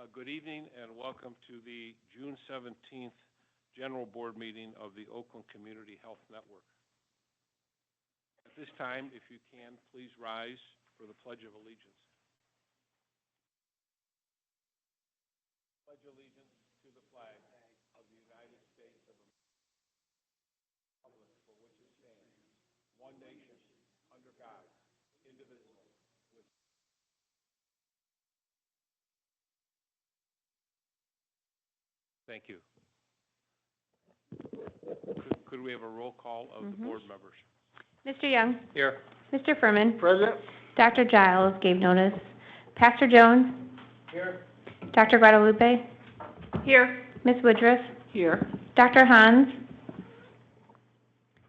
Good evening and welcome to the June 17th General Board meeting of the Oakland Community Health Network. At this time, if you can, please rise for the Pledge of Allegiance. Pledge allegiance to the flag of the United States of America, for which it stands, one nation, under God, indivisible. Thank you. Could we have a roll call of the board members? Mr. Young. Here. Mr. Furman. Present. Dr. Giles gave notice. Pastor Jones. Here. Dr. Guadalupe. Here. Ms. Woodruff. Here. Dr. Hans.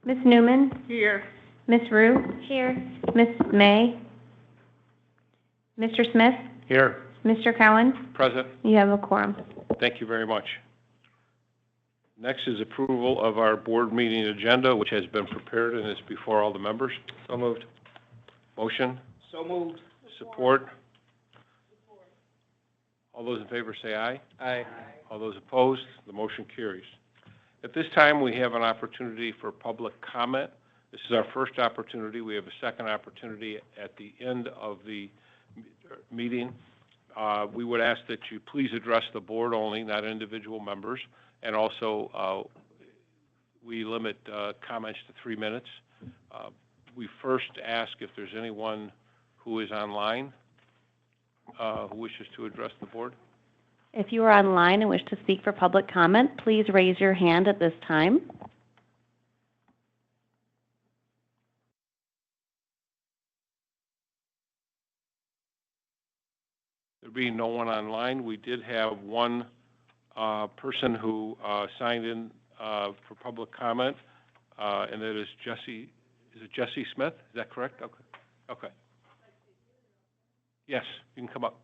Ms. Newman. Here. Ms. Rue. Here. Ms. May. Mr. Smith. Here. Mr. Cowan. Present. You have a quorum. Thank you very much. Next is approval of our board meeting agenda, which has been prepared and is before all the members. So moved. Motion? So moved. Support? All those in favor say aye. Aye. All those opposed? The motion carries. At this time, we have an opportunity for public comment. This is our first opportunity. We have a second opportunity at the end of the meeting. We would ask that you please address the board only, not individual members. And also, we limit comments to 3 minutes. We first ask if there's anyone who is online who wishes to address the board. If you are online and wish to speak for public comment, please raise your hand at this time. There being no one online, we did have one person who signed in for public comment, and that is Jesse. Is it Jesse Smith? Is that correct? Okay. Okay. Yes, you can come up.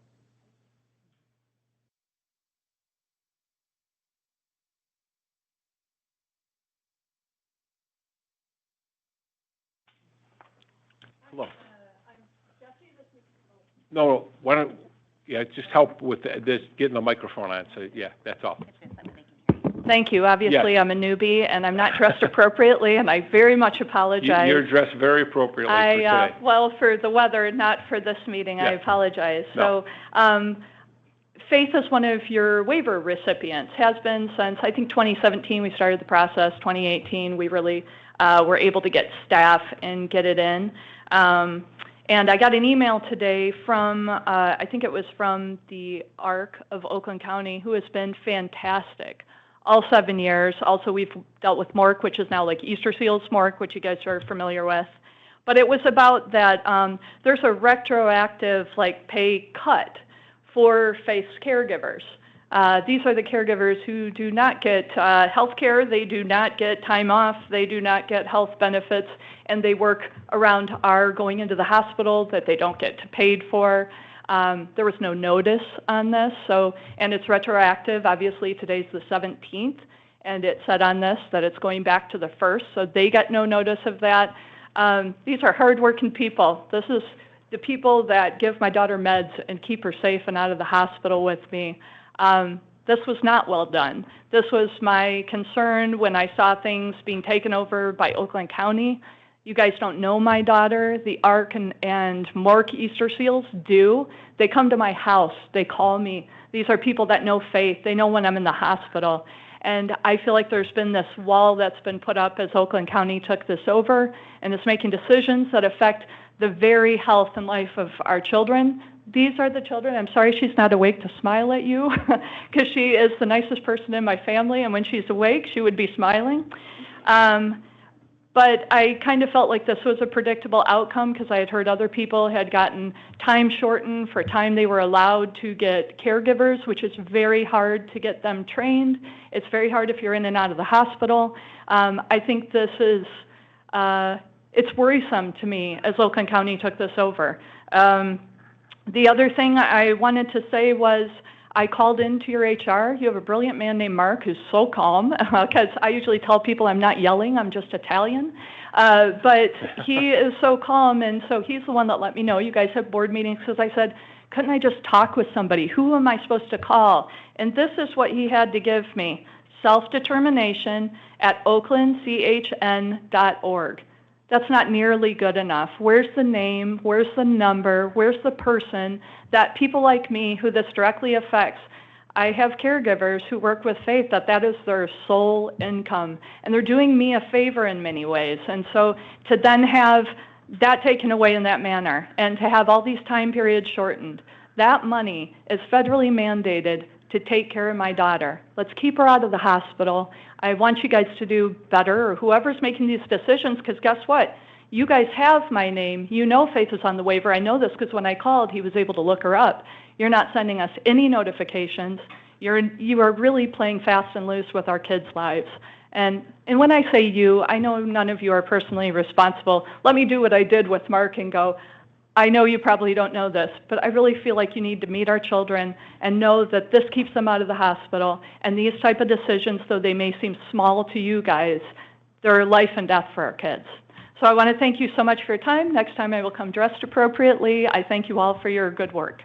Hello. I'm Jesse. No, why don't? Yeah, just help with this, getting the microphone on. So, yeah, that's all. Thank you. Obviously, yes. I'm a newbie, and I'm not dressed appropriately, and I very much apologize. You're dressed very appropriately for today. Well, for the weather, not for this meeting. Yeah. I apologize. No. So, Faith is one of your waiver recipients, has been since, I think, 2017 we started the process. 2018 we really were able to get staff and get it in. And I got an email today from, I think it was from the ARC of Oakland County, who has been fantastic all 7 years. Also, we've dealt with MORC, which is now like Easter Seals MORC, which you guys are familiar with. But it was about that there's a retroactive pay cut for Faith's caregivers. These are the caregivers who do not get health care, they do not get time off, they do not get health benefits, and they work around our going into the hospital that they don't get paid for. There was no notice on this, and it's retroactive. Obviously, today's the 17th, and it said on this that it's going back to the 1st, so they got no notice of that. These are hardworking people. This is the people that give my daughter meds and keep her safe and out of the hospital with me. This was not well done. This was my concern when I saw things being taken over by Oakland County. You guys don't know my daughter. The ARC and MORC Easter Seals do. They come to my house. They call me. These are people that know Faith. They know when I'm in the hospital. And I feel like there's been this wall that's been put up as Oakland County took this over and is making decisions that affect the very health and life of our children. These are the children. I'm sorry she's not awake to smile at you because she is the nicest person in my family, and when she's awake, she would be smiling. But I kind of felt like this was a predictable outcome because I had heard other people had gotten time shortened for time they were allowed to get caregivers, which is very hard to get them trained. It's very hard if you're in and out of the hospital. I think this is, it's worrisome to me as Oakland County took this over. The other thing I wanted to say was I called into your HR. You have a brilliant man named Mark who's so calm, because I usually tell people I'm not yelling, I'm just Italian. But he is so calm, and so he's the one that let me know you guys have board meetings, because I said, Couldn't I just talk with somebody? Who am I supposed to call? And this is what he had to give me. Self-determination at oaklandchn.org. That's not nearly good enough. Where's the name? Where's the number? Where's the person that people like me who this directly affects? I have caregivers who work with Faith that is their sole income, and they're doing me a favor in many ways. And so to then have that taken away in that manner and to have all these time periods shortened, that money is federally mandated to take care of my daughter. Let's keep her out of the hospital. I want you guys to do better, or whoever's making these decisions, because guess what? You guys have my name. You know Faith is on the waiver. I know this because when I called, he was able to look her up. You're not sending us any notifications. You are really playing fast and loose with our kids' lives. And when I say you, I know none of you are personally responsible. Let me do what I did with Mark and go, I know you probably don't know this, but I really feel like you need to meet our children and know that this keeps them out of the hospital. And these type of decisions, though they may seem small to you guys, they're life and death for our kids. So I want to thank you so much for your time. Next time I will come dressed appropriately. I thank you all for your good work.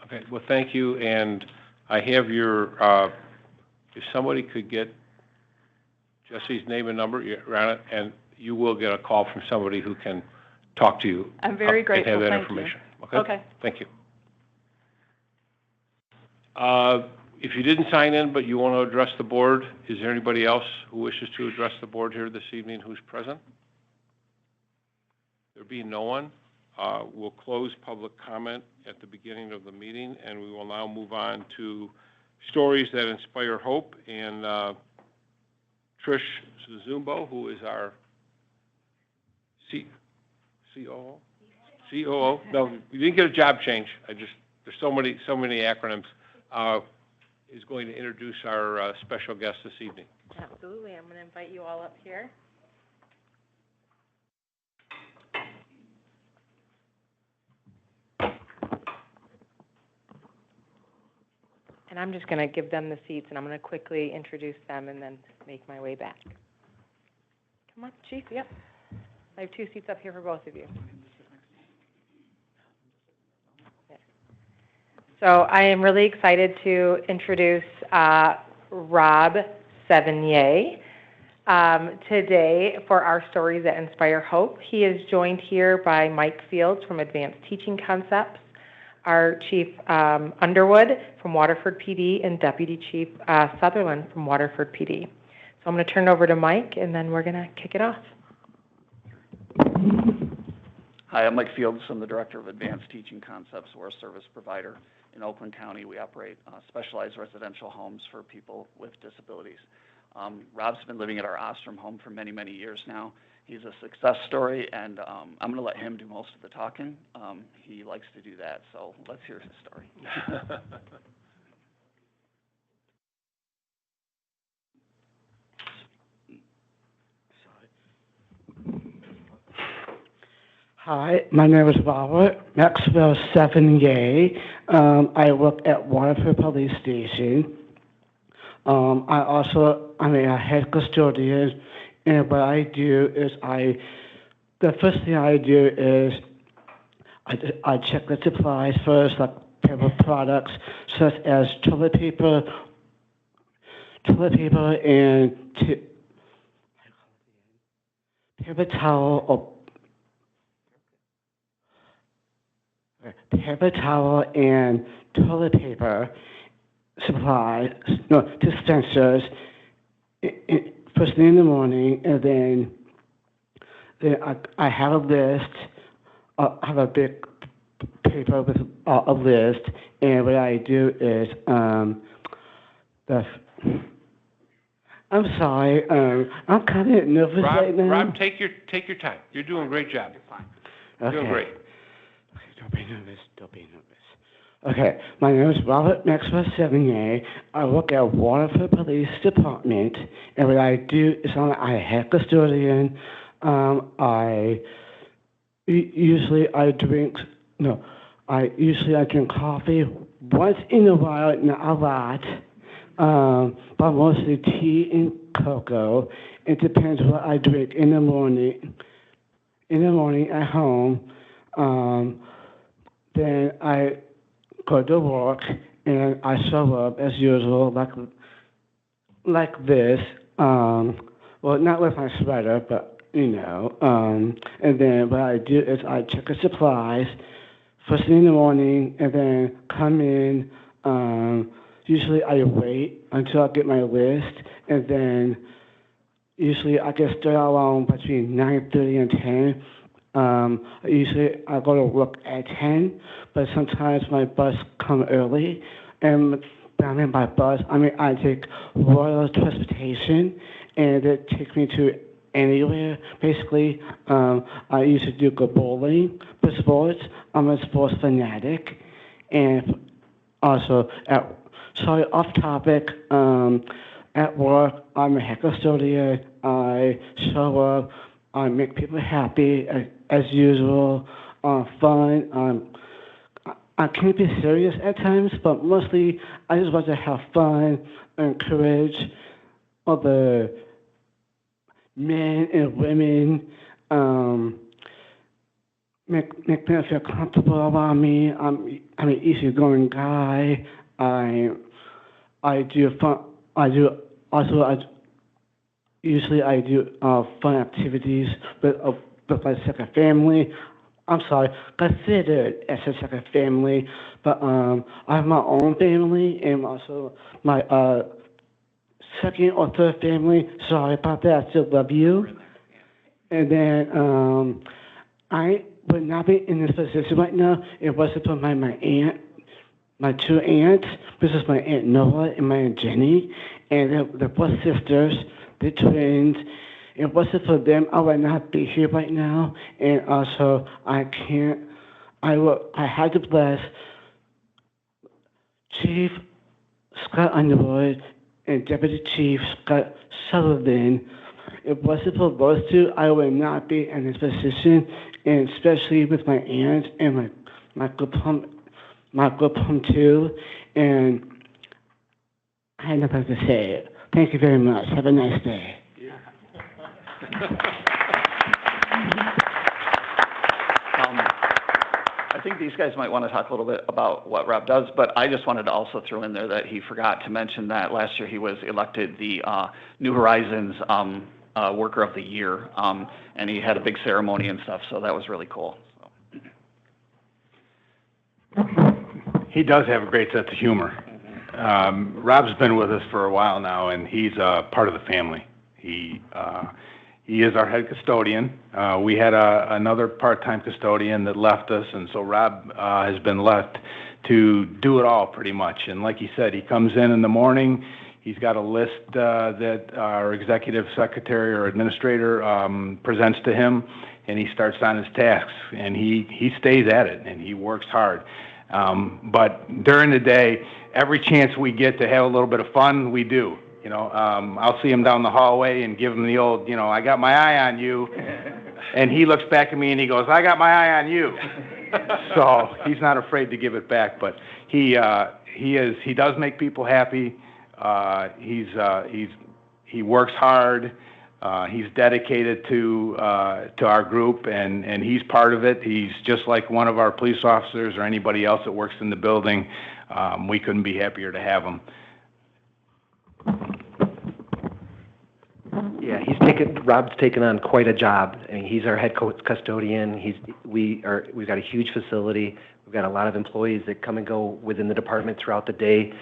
Okay, well, thank you. And I have your, if somebody could get Jesse's name and number, and you will get a call from somebody who can talk to you. I'm very grateful. And have that Thank information. You. Okay? Thank you. If you didn't sign in but you want to address the board, is there anybody else who wishes to address the board here this evening who's present? There being no one, we'll close public comment at the beginning of the meeting, and we will now move on to stories that inspire hope. And Trish Zumbo, who is our COO? No, you didn't get a job change. There's so many acronyms. Is going to introduce our special guest this evening. Absolutely. I'm going to invite you all up here. And I'm just going to give them the seats, and I'm going to quickly introduce them and then make my way back. Come on, Chief. Yep. I have 2 seats up here for both of you. So I am really excited to introduce Rob Sevigny today for our Stories That Inspire Hope. He is joined here by Mike Fields from Advanced Teaching Concepts, our Chief Underwood from Waterford PD, and Deputy Chief Sutherland from Waterford PD. So I'm going to turn it over to Mike, and then we're going to kick it off. Hi, I'm Mike Fields. I'm the Director of Advanced Teaching Concepts. We're a service provider in Oakland County. We operate specialized residential homes for people with disabilities. Rob's been living at our Ostrom home for many, many years now. He's a success story, and I'm going to let him do most of the talking. He likes to do that, so let's hear his story. Hi, my name is Robert Maxwell Sevigny. I work at Waterford Police Station. I'm a head custodian, and what I do is the first thing I do is I check the supplies first, like paper products such as toilet paper and paper towel and toilet paper supplies, dispensers, first thing in the morning, and then I have a list. I have a big paper with a list, and what I do is I'm sorry, I'm kind of nervous right now. Rob, take your time. You're doing a great job. You're fine. You're doing great. Don't be nervous. Okay, my name is Robert Maxwell Sevigny. I work at Waterford Police Department, and what I do is I'm a head custodian. I usually drink coffee once in a while, not a lot, but mostly tea and cocoa. It depends what I drink in the morning. In the morning at home, then I go to work, and I show up as usual, like this. Well, not with my sweater, but and then what I do is I check the supplies first thing in the morning, and then come in. Usually I wait until I get my list, and then usually I get started around between 9:30 and 10. Usually I go to work at 10, but sometimes my bus come early, and I mean by bus, I take Royal Transportation, and it takes me to anywhere. Basically, I used to go bowling for sports. I'm a sports fanatic, and also sorry, off topic. At work, I'm a head custodian. I show up. I make people happy as usual. Fun. I can be serious at times, but mostly I just want to have fun, encourage other men and women, make them feel comfortable around me. I'm an easygoing guy. I do fun. Usually I do fun activities with my second family. I'm sorry, considered as a second family, but I have my own family and also my second or third family. Sorry about that. I still love you. And then I would not be in this position right now. It wasn't for my aunt, my two aunts. This is my Aunt Noah and my Aunt Jenny, and they're both sisters. They're twins. It wasn't for them, I would not be here right now. And also, I had to bless Chief Scott Underwood and Deputy Chief Scott Sullivan. If it wasn't for those two, I would not be in this position, and especially with my aunt and my group home too. And I had nothing to say. Thank you very much. Have a nice day. I think these guys might want to talk a little bit about what Rob does, but I just wanted to also throw in there that he forgot to mention that last year he was elected the New Horizons Worker of the Year, and he had a big ceremony and stuff, so that was really cool. So. He does have a great sense of humor. Rob's been with us for a while now, and he's part of the family. He is our head custodian. We had another part-time custodian that left us, and so Rob has been left to do it all pretty much. And like he said, he comes in the morning. He's got a list that our executive secretary or administrator presents to him, and he starts on his tasks. And he stays at it, and he works hard. But during the day, every chance we get to have a little bit of fun, we do. I'll see him down the hallway and give him the old, I got my eye on you. And he looks back at me and he goes, I got my eye on you. So he's not afraid to give it back, but he does make people happy. He works hard. He's dedicated to our group, and he's part of it. He's just like one of our police officers or anybody else that works in the building. We couldn't be happier to have him. Yeah, Rob's taken on quite a job. I mean, he's our head custodian. We've got a huge facility. We've got a lot of employees that come and go within the department throughout the day.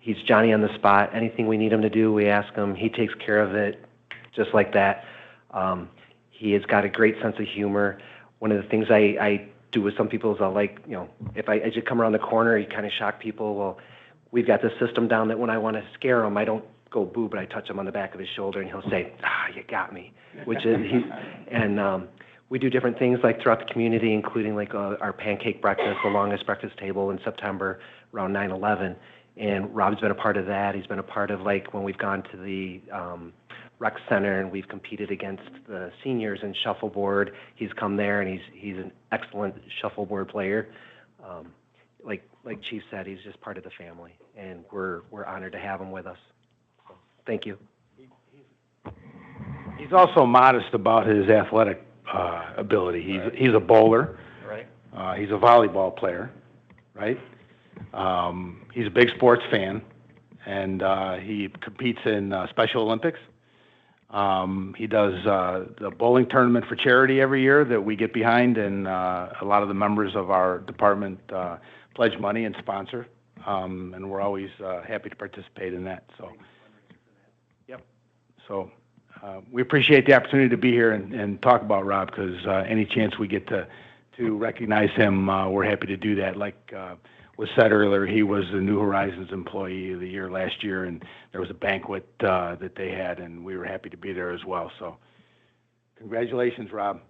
He's Johnny on the spot. Anything we need him to do, we ask him. He takes care of it just like that. He has got a great sense of humor. One of the things I do with some people is if I just come around the corner, he kind of shock people. Well, we've got this system down that when I want to scare him, I don't go boo, but I touch him on the back of his shoulder, and he'll say, you got me, which is, we do different things like throughout the community, including like our pancake breakfast, the longest breakfast table in September around 9/11. And Rob's been a part of that. He's been a part of when we've gone to the rec center and we've competed against the seniors in shuffleboard. He's come there and he's an excellent shuffleboard player. Like Chief said, he's just part of the family, and we're honored to have him with us. So, thank you. He's also modest about his athletic ability. He's a bowler. Right. He's a volleyball player, right? He's a big sports fan, and he competes in Special Olympics. He does the bowling tournament for charity every year that we get behind, and a lot of the members of our department pledge money and sponsor, and we're always happy to participate in that. So, yep. So we appreciate the opportunity to be here and talk about Rob, because any chance we get to recognize him, we're happy to do that. Like was said earlier, he was the New Horizons Employee of the Year last year, and there was a banquet that they had, and we were happy to be there as well. So congratulations, Rob.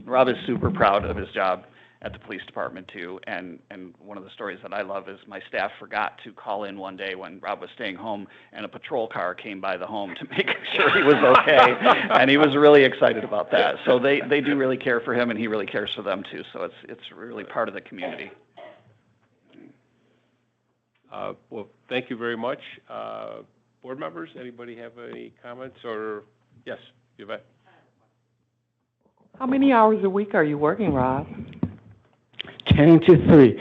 Rob is super proud of his job at the police department too, and one of the stories that I love is my staff forgot to call in one day when Rob was staying home, and a patrol car came by the home to make sure he was okay, and he was really excited about that. So they do really care for him, and he really cares for them too, so it's really part of the community. Well, thank you very much. Board members, anybody have any comments? Or, yes, Yvette? How many hours a week are you working, Rob? 10 to 3.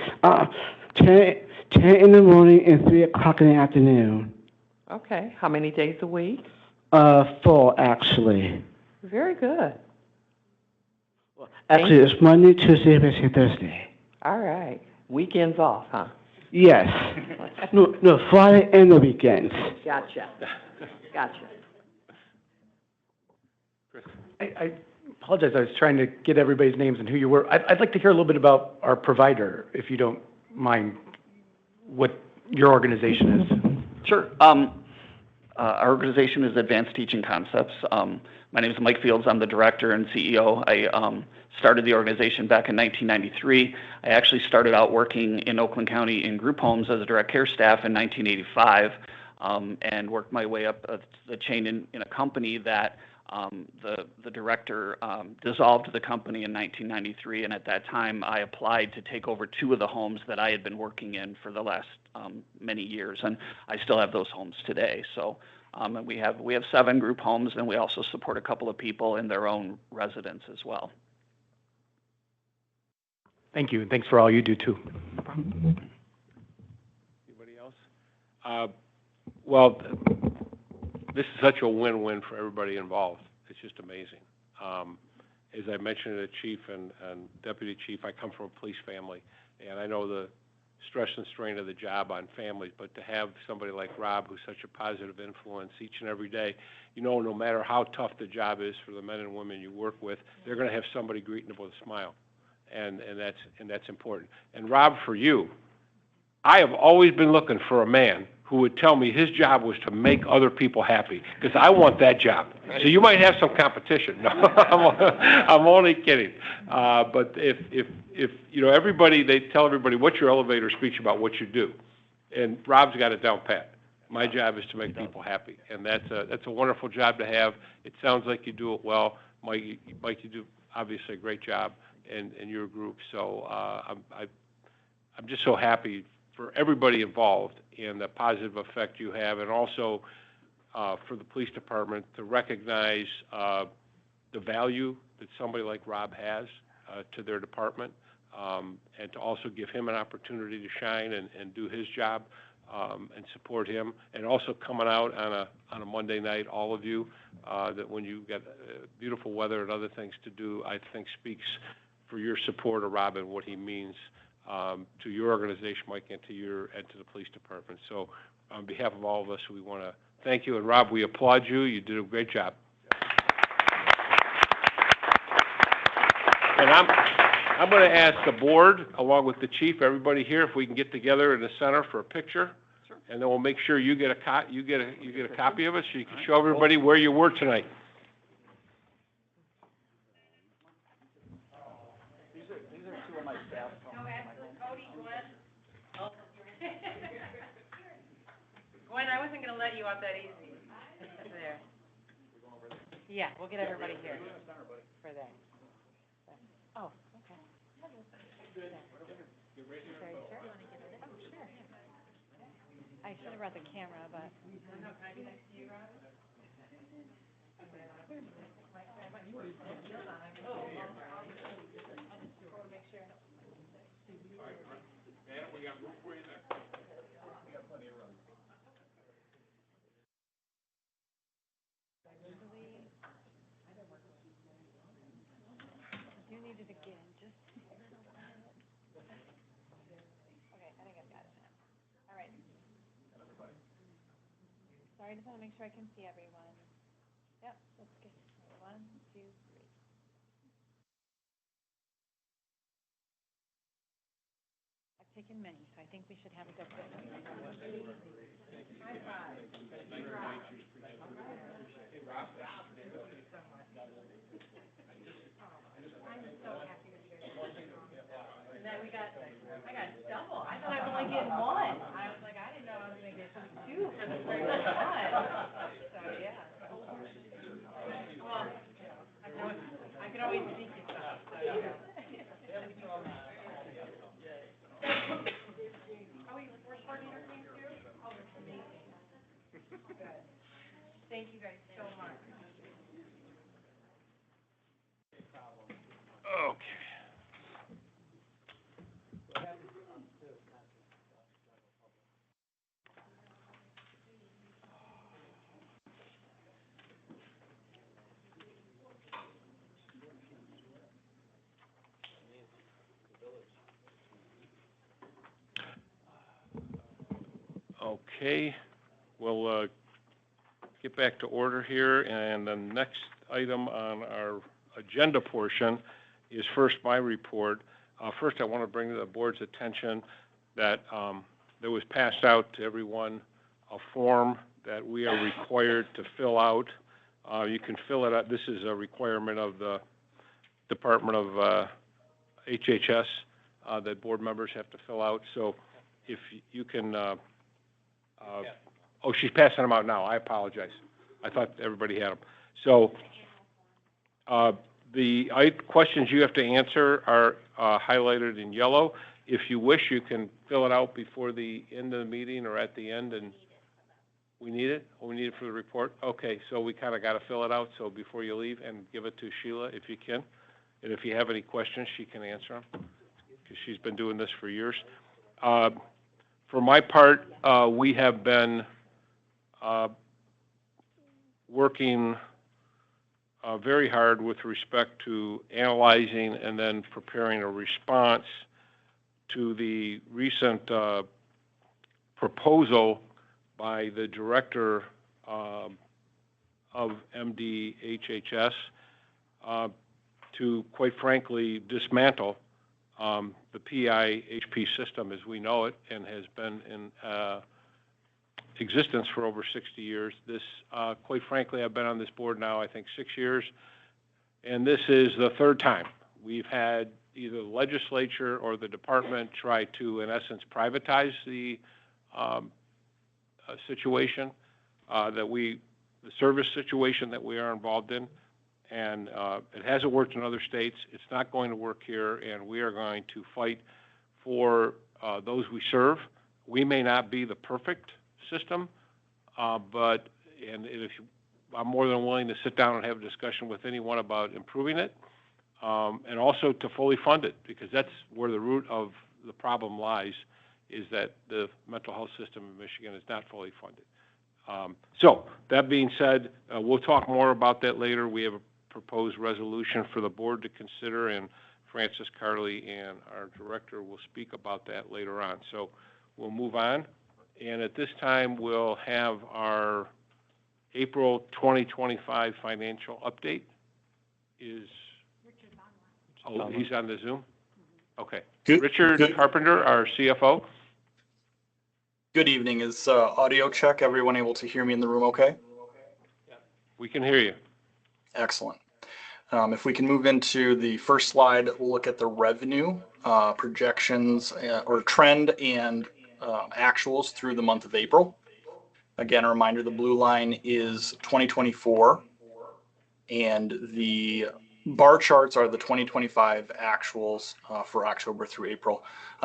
10 in the morning and 3 o'clock in the afternoon. Okay. How many days a week? 4, actually. Very good. Actually, it's Monday, Tuesday, Wednesday, Thursday. All right. Weekends off, huh? Yes. No, Friday and the weekends. Gotcha. I apologize. I was trying to get everybody's names and who you were. I'd like to hear a little bit about our provider, if you don't mind, what your organization is. Sure. Our organization is Advanced Teaching Concepts. My name is Mike Fields. I'm the director and CEO. I started the organization back in 1993. I actually started out working in Oakland County in group homes as a direct care staff in 1985, and worked my way up the chain in a company that the director dissolved the company in 1993, and at that time I applied to take over 2 of the homes that I had been working in for the last many years, and I still have those homes today. So and we have 7 group homes, and we also support a couple of people in their own residence as well. Thank you, and thanks for all you do too. Anybody else? Well, this is such a win-win for everybody involved. It's just amazing. As I mentioned to the chief and deputy chief, I come from a police family, and I know the stress and strain of the job on families, but to have somebody like Rob, who's such a positive influence each and every day, no matter how tough the job is for the men and women you work with, they're going to have somebody greeting them with a smile, and that's important. And Rob, for you, I have always been looking for a man who would tell me his job was to make other people happy, because I want that job. So you might have some competition. No, I'm only kidding. But if everybody, they tell everybody, what's your elevator speech about what you do? And Rob's got it down pat. My job is to make people happy, and that's a wonderful job to have. It sounds like you do it well. Mike, you do obviously a great job in your group. So I'm just so happy for everybody involved and the positive effect you have, and also for the police department to recognize the value that somebody like Rob has to their department, and to also give him an opportunity to shine and do his job, and support him, and also coming out on a Monday night, all of you, that when you get beautiful weather and other things to do, I think speaks for your support of Rob and what he means to your organization, Mike, and to the police department. So on behalf of all of us, we want to thank you. And Rob, we applaud you. You did a great job. And I'm going to ask the board, along with the chief, everybody here, if we can get together in the center for a picture. Sure. And then we'll make sure you get a copy of it, so you can show everybody where you were tonight. Gwen, I wasn't going to let you out that easy. There. Yeah, we'll get everybody here for that. Oh, okay. I should have brought the camera, but. We got room for you. it again, just a little bit. Okay, I think I've got it now. All right. Sorry, just want to make sure I can see everyone. Yep, that's good. 1, 2, 3. I've taken many, so I think we should have a good one. High five. I'm so happy with you. And then I got double. I thought I was only getting one. I was like, I didn't know I was gonna get 2 for the first one. So, yeah. Well, I can always sneak you stuff, so, yeah. Are we coordinator team too? Oh, that's amazing. Good. Thank you guys so much. Okay. Okay, we'll get back to order here, and the next item on our agenda portion is first my report. First, I want to bring to the board's attention that there was passed out to everyone a form that we are required to fill out. You can fill it out. This is a requirement of the Department of HHS that board members have to fill out. So if you can, oh, she's passing them out now. I apologize. I thought everybody had them. So the questions you have to answer are highlighted in yellow. If you wish, you can fill it out before the end of the meeting or at the end. And we need it? Oh, we need it for the report? Okay, so we kind of got to fill it out. So before you leave, and give it to Sheila if you can. And if you have any questions, she can answer them because she's been doing this for years. For my part, we have been working very hard with respect to analyzing and then preparing a response to the recent proposal by the director of MDHHS to, quite frankly, dismantle the PI-HP system as we know it and has been in existence for over 60 years. This, quite frankly, I've been on this board now, I think, 6 years, and this is the third time. We've had either the legislature or the department try to, in essence, privatize the situation the service situation that we are involved in, and it hasn't worked in other states. It's not going to work here, and we are going to fight for those we serve. We may not be the perfect system, but I'm more than willing to sit down and have a discussion with anyone about improving it, and also to fully fund it, because that's where the root of the problem lies, is that the mental health system in Michigan is not fully funded. So that being said, we'll talk more about that later. We have a proposed resolution for the board to consider, and Francis Carley and our director will speak about that later on. So we'll move on. And at this time, we'll have our April 2025 financial update. Oh, he's on the Zoom? Okay. Richard Carpenter, our CFO. Good evening. Is audio check? Everyone able to hear me in the room okay? We can hear you. Excellent. If we can move into the first slide, we'll look at the revenue projections or trend and actuals through the month of April. Again, a reminder, the blue line is 2024, and the bar charts are the 2025 actuals for October through April.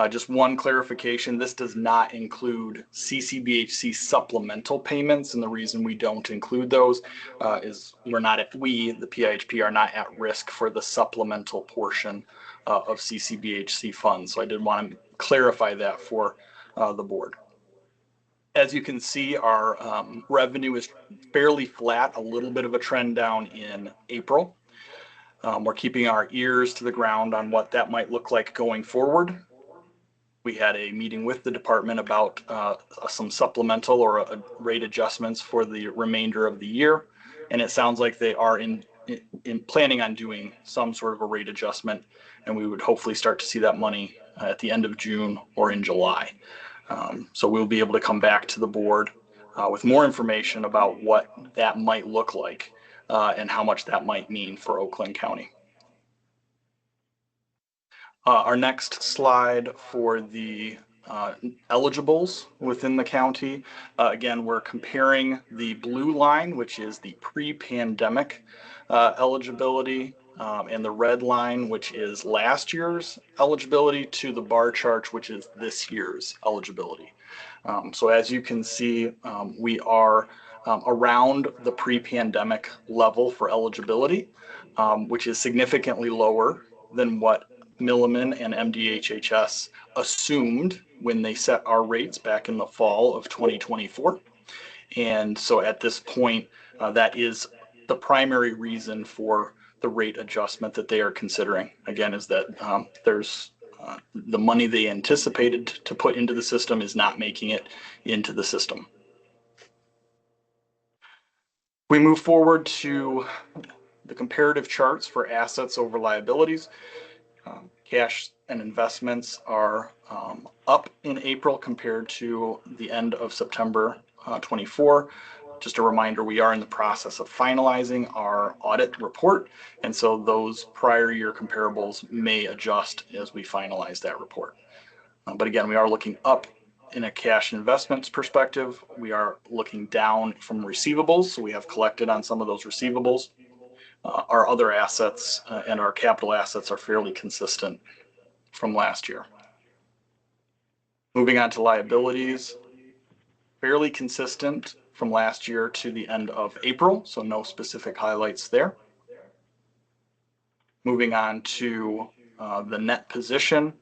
Just one clarification, this does not include CCBHC supplemental payments, and the reason we don't include those is the PIHP, are not at risk for the supplemental portion of CCBHC funds. So I did want to clarify that for the board. As you can see, our revenue is fairly flat, a little bit of a trend down in April. We're keeping our ears to the ground on what that might look like going forward. We had a meeting with the department about some supplemental or rate adjustments for the remainder of the year, and it sounds like they are in planning on doing some sort of a rate adjustment, and we would hopefully start to see that money at the end of June or in July. So we'll be able to come back to the board with more information about what that might look like and how much that might mean for Oakland County. Our next slide for the eligibles within the county. Again, we're comparing the blue line, which is the pre-pandemic eligibility, and the red line, which is last year's eligibility, to the bar chart, which is this year's eligibility. So as you can see, we are around the pre-pandemic level for eligibility, which is significantly lower than what Milliman and MDHHS assumed when they set our rates back in the fall of 2024. And so at this point, that is the primary reason for the rate adjustment that they are considering. Again, is that there's the money they anticipated to put into the system is not making it into the system. We move forward to the comparative charts for assets over liabilities. Cash and investments are up in April compared to the end of September 24. Just a reminder, we are in the process of finalizing our audit report, and so those prior year comparables may adjust as we finalize that report. But again, we are looking up in a cash investments perspective. We are looking down from receivables, so we have collected on some of those receivables. Our other assets and our capital assets are fairly consistent from last year. Moving on to liabilities, fairly consistent from last year to the end of April, so no specific highlights there. Moving on to the net position,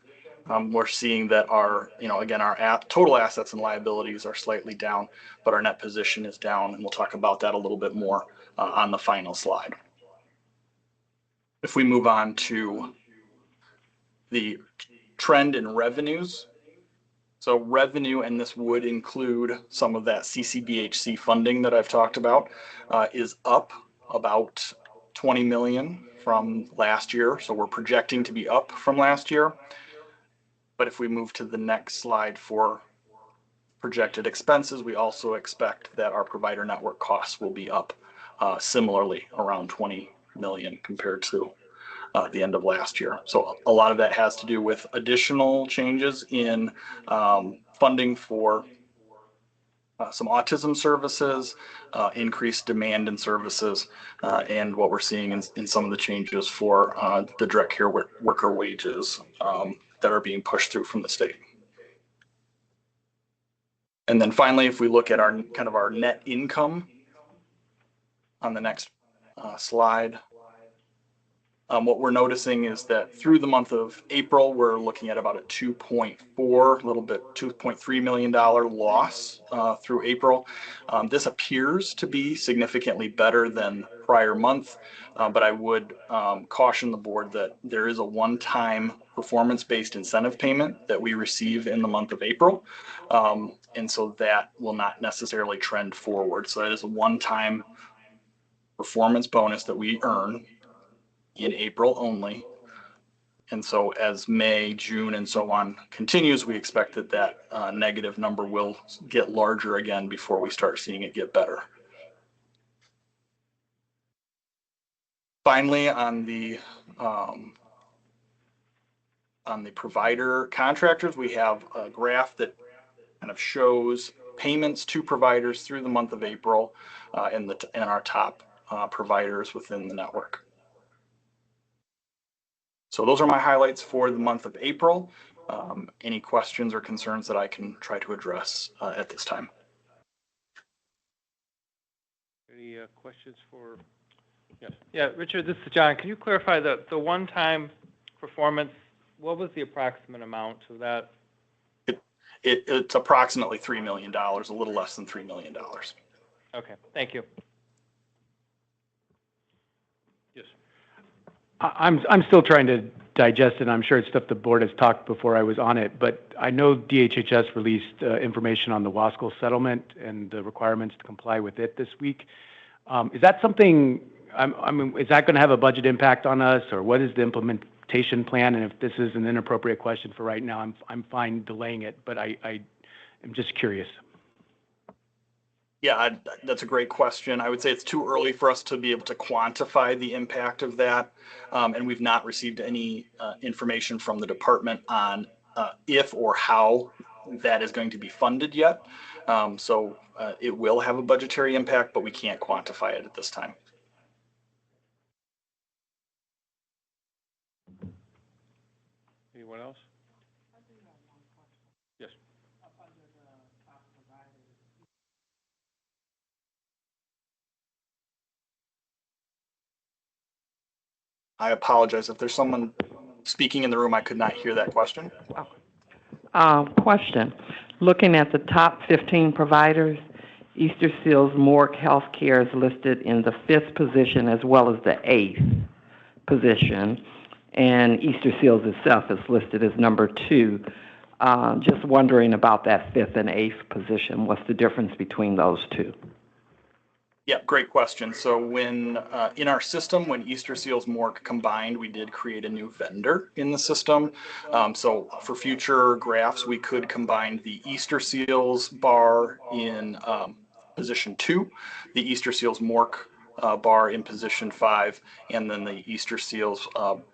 we're seeing that our, again, our total assets and liabilities are slightly down, but our net position is down, and we'll talk about that a little bit more on the final slide. If we move on to the trend in revenues, so revenue, and this would include some of that CCBHC funding that I've talked about, is up about 20 million from last year. So we're projecting to be up from last year. But if we move to the next slide for projected expenses, we also expect that our provider network costs will be up similarly around 20 million compared to the end of last year. So a lot of that has to do with additional changes in funding for some autism services, increased demand in services, and what we're seeing in some of the changes for the direct care worker wages that are being pushed through from the state. And then finally, if we look at our kind of our net income on the next slide, what we're noticing is that through the month of April, we're looking at about a $2.3 million loss through April. This appears to be significantly better than prior month, but I would caution the board that there is a one-time performance-based incentive payment that we receive in the month of April, and so that will not necessarily trend forward. So that is a one-time performance bonus that we earn in April only. And so as May, June, and so on continues, we expect that that negative number will get larger again before we start seeing it get better. Finally, on the provider contractors, we have a graph that kind of shows payments to providers through the month of April and our top providers within the network. So those are my highlights for the month of April. Any questions or concerns that I can try to address at this time? Any questions for, yes? Yeah, Richard, this is John. Can you clarify the one-time performance? What was the approximate amount of that? It's approximately $3 million, a little less than $3 million. Okay, thank you. Yes. I'm still trying to digest it. I'm sure it's stuff the board has talked before I was on it, but I know DHHS released information on the Wasco settlement and the requirements to comply with it this week. Is that something, I mean, is that going to have a budget impact on us, or what is the implementation plan? And if this is an inappropriate question for right now, I'm fine delaying it, but I am just curious. Yeah, that's a great question. I would say it's too early for us to be able to quantify the impact of that. And we've not received any information from the department on if or how that is going to be funded yet. So it will have a budgetary impact, but we can't quantify it at this time. Anyone else? Yes. I apologize. If there's someone speaking in the room, I could not hear that question. Question. Looking at the top 15 providers, Easter Seals Morgue Healthcare is listed in the 5th position as well as the 8th position, and Easter Seals itself is listed as number 2. Just wondering about that 5th and 8th position. What's the difference between those two? Yeah, great question. So when in our system, when Easter Seals Morgue combined, we did create a new vendor in the system. So for future graphs, we could combine the Easter Seals bar in position 2, the Easter Seals Morgue bar in position 5, and then the Easter Seals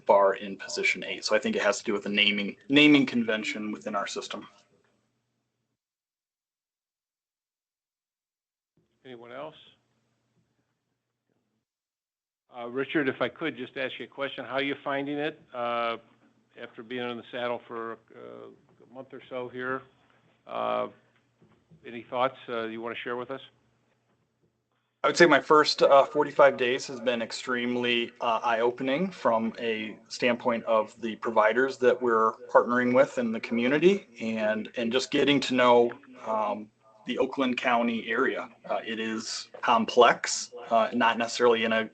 bar in position 8. So I think it has to do with the naming convention within our system. Anyone else? Richard, if I could just ask you a question, how are you finding it after being in the saddle for a month or so here? Any thoughts you want to share with us? I would say my first 45 days has been extremely eye-opening from a standpoint of the providers that we're partnering with in the community, and just getting to know the Oakland County area. It is complex, not necessarily in a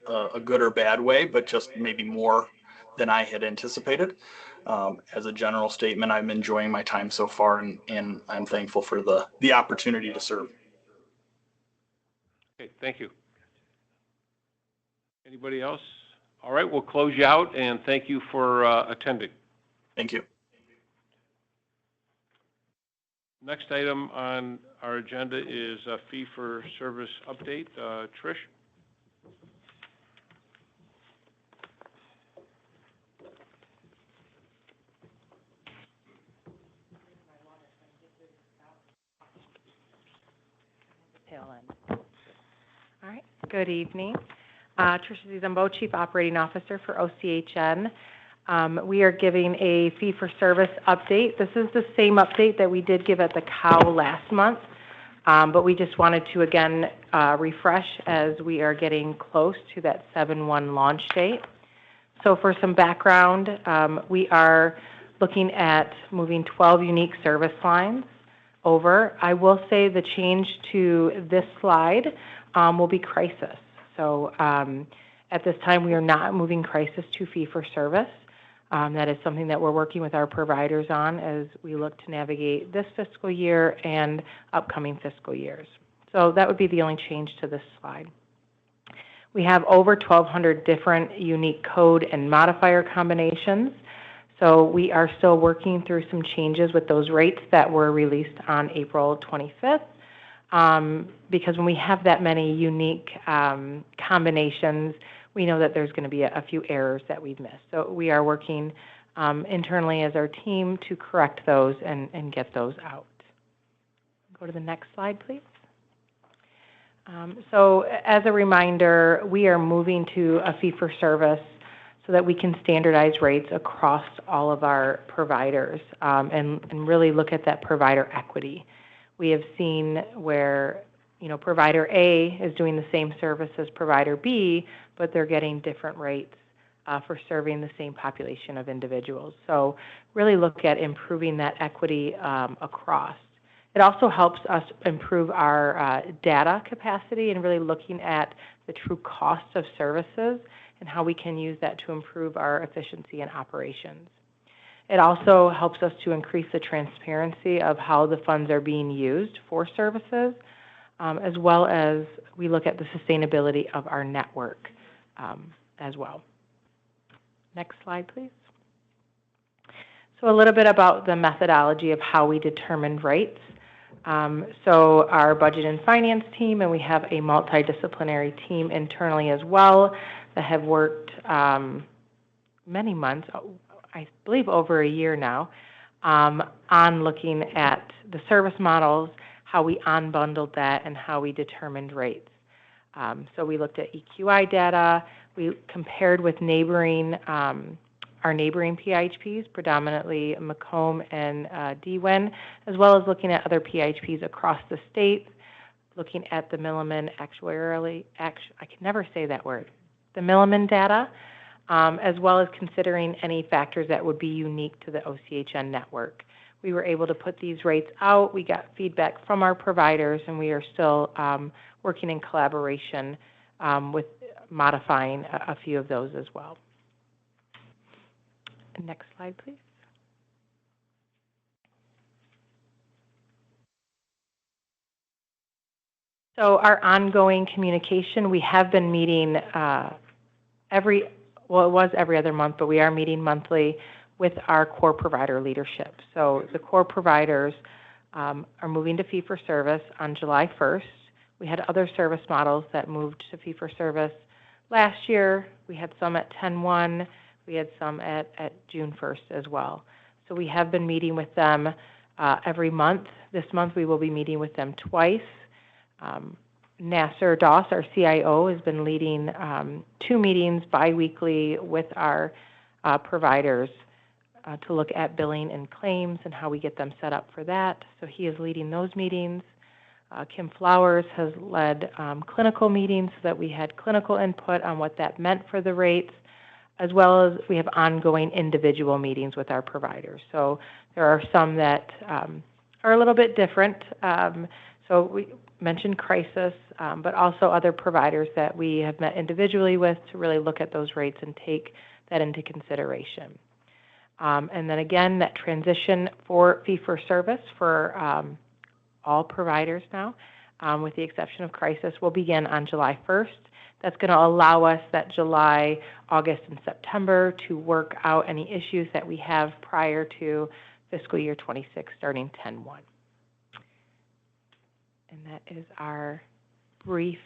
good or bad way, but just maybe more than I had anticipated. As a general statement, I'm enjoying my time so far, and I'm thankful for the opportunity to serve. Okay, thank you. Anybody else? All right, we'll close you out, and thank you for attending. Thank you. Next item on our agenda is a fee-for-service update. Trish? Tail end. All right, good evening. Tricia Zumbo, Chief Operating Officer for OCHN. We are giving a fee-for-service update. This is the same update that we did give at the COW last month, but we just wanted to, again, refresh as we are getting close to that 7/1 launch date. So for some background, we are looking at moving 12 unique service lines over. I will say the change to this slide will be crisis. So at this time, we are not moving crisis to fee-for-service. That is something that we're working with our providers on as we look to navigate this fiscal year and upcoming fiscal years. So that would be the only change to this slide. We have over 1,200 different unique code and modifier combinations. So we are still working through some changes with those rates that were released on April 25th. Because when we have that many unique combinations, we know that there's going to be a few errors that we've missed. So we are working internally as our team to correct those and get those out. Go to the next slide, please. So as a reminder, we are moving to a fee-for-service so that we can standardize rates across all of our providers and really look at that provider equity. We have seen where, provider A is doing the same service as provider B, but they're getting different rates for serving the same population of individuals. So really look at improving that equity across. It also helps us improve our data capacity and really looking at the true cost of services and how we can use that to improve our efficiency and operations. It also helps us to increase the transparency of how the funds are being used for services, as well as we look at the sustainability of our network as well. Next slide, please. So a little bit about the methodology of how we determined rates. So our budget and finance team, and we have a multidisciplinary team internally as well that have worked many months, I believe over a year now, on looking at the service models, how we unbundled that, and how we determined rates. So we looked at EQI data, we compared with our neighboring PIHPs, predominantly Macomb and DWIN, as well as looking at other PIHPs across the state, looking at the Milliman I can never say that word, the Milliman data, as well as considering any factors that would be unique to the OCHN network. We were able to put these rates out. We got feedback from our providers, and we are still working in collaboration with modifying a few of those as well. Next slide, please. So our ongoing communication, we have been meeting it was every other month, but we are meeting monthly with our core provider leadership. So the core providers are moving to fee-for-service on July 1st. We had other service models that moved to fee-for-service last year. We had some at 10/1. We had some at June 1st as well. So we have been meeting with them every month. This month we will be meeting with them twice. Nasser Doss, our CIO, has been leading 2 meetings biweekly with our providers to look at billing and claims and how we get them set up for that. So he is leading those meetings. Kim Flowers has led clinical meetings so that we had clinical input on what that meant for the rates, as well as we have ongoing individual meetings with our providers. So there are some that are a little bit different. So we mentioned crisis, but also other providers that we have met individually with to really look at those rates and take that into consideration. And then again, that transition for fee-for-service for all providers now, with the exception of crisis, will begin on July 1st. That's going to allow us that July, August, and September to work out any issues that we have prior to fiscal year 26 starting 10/1. And that is our brief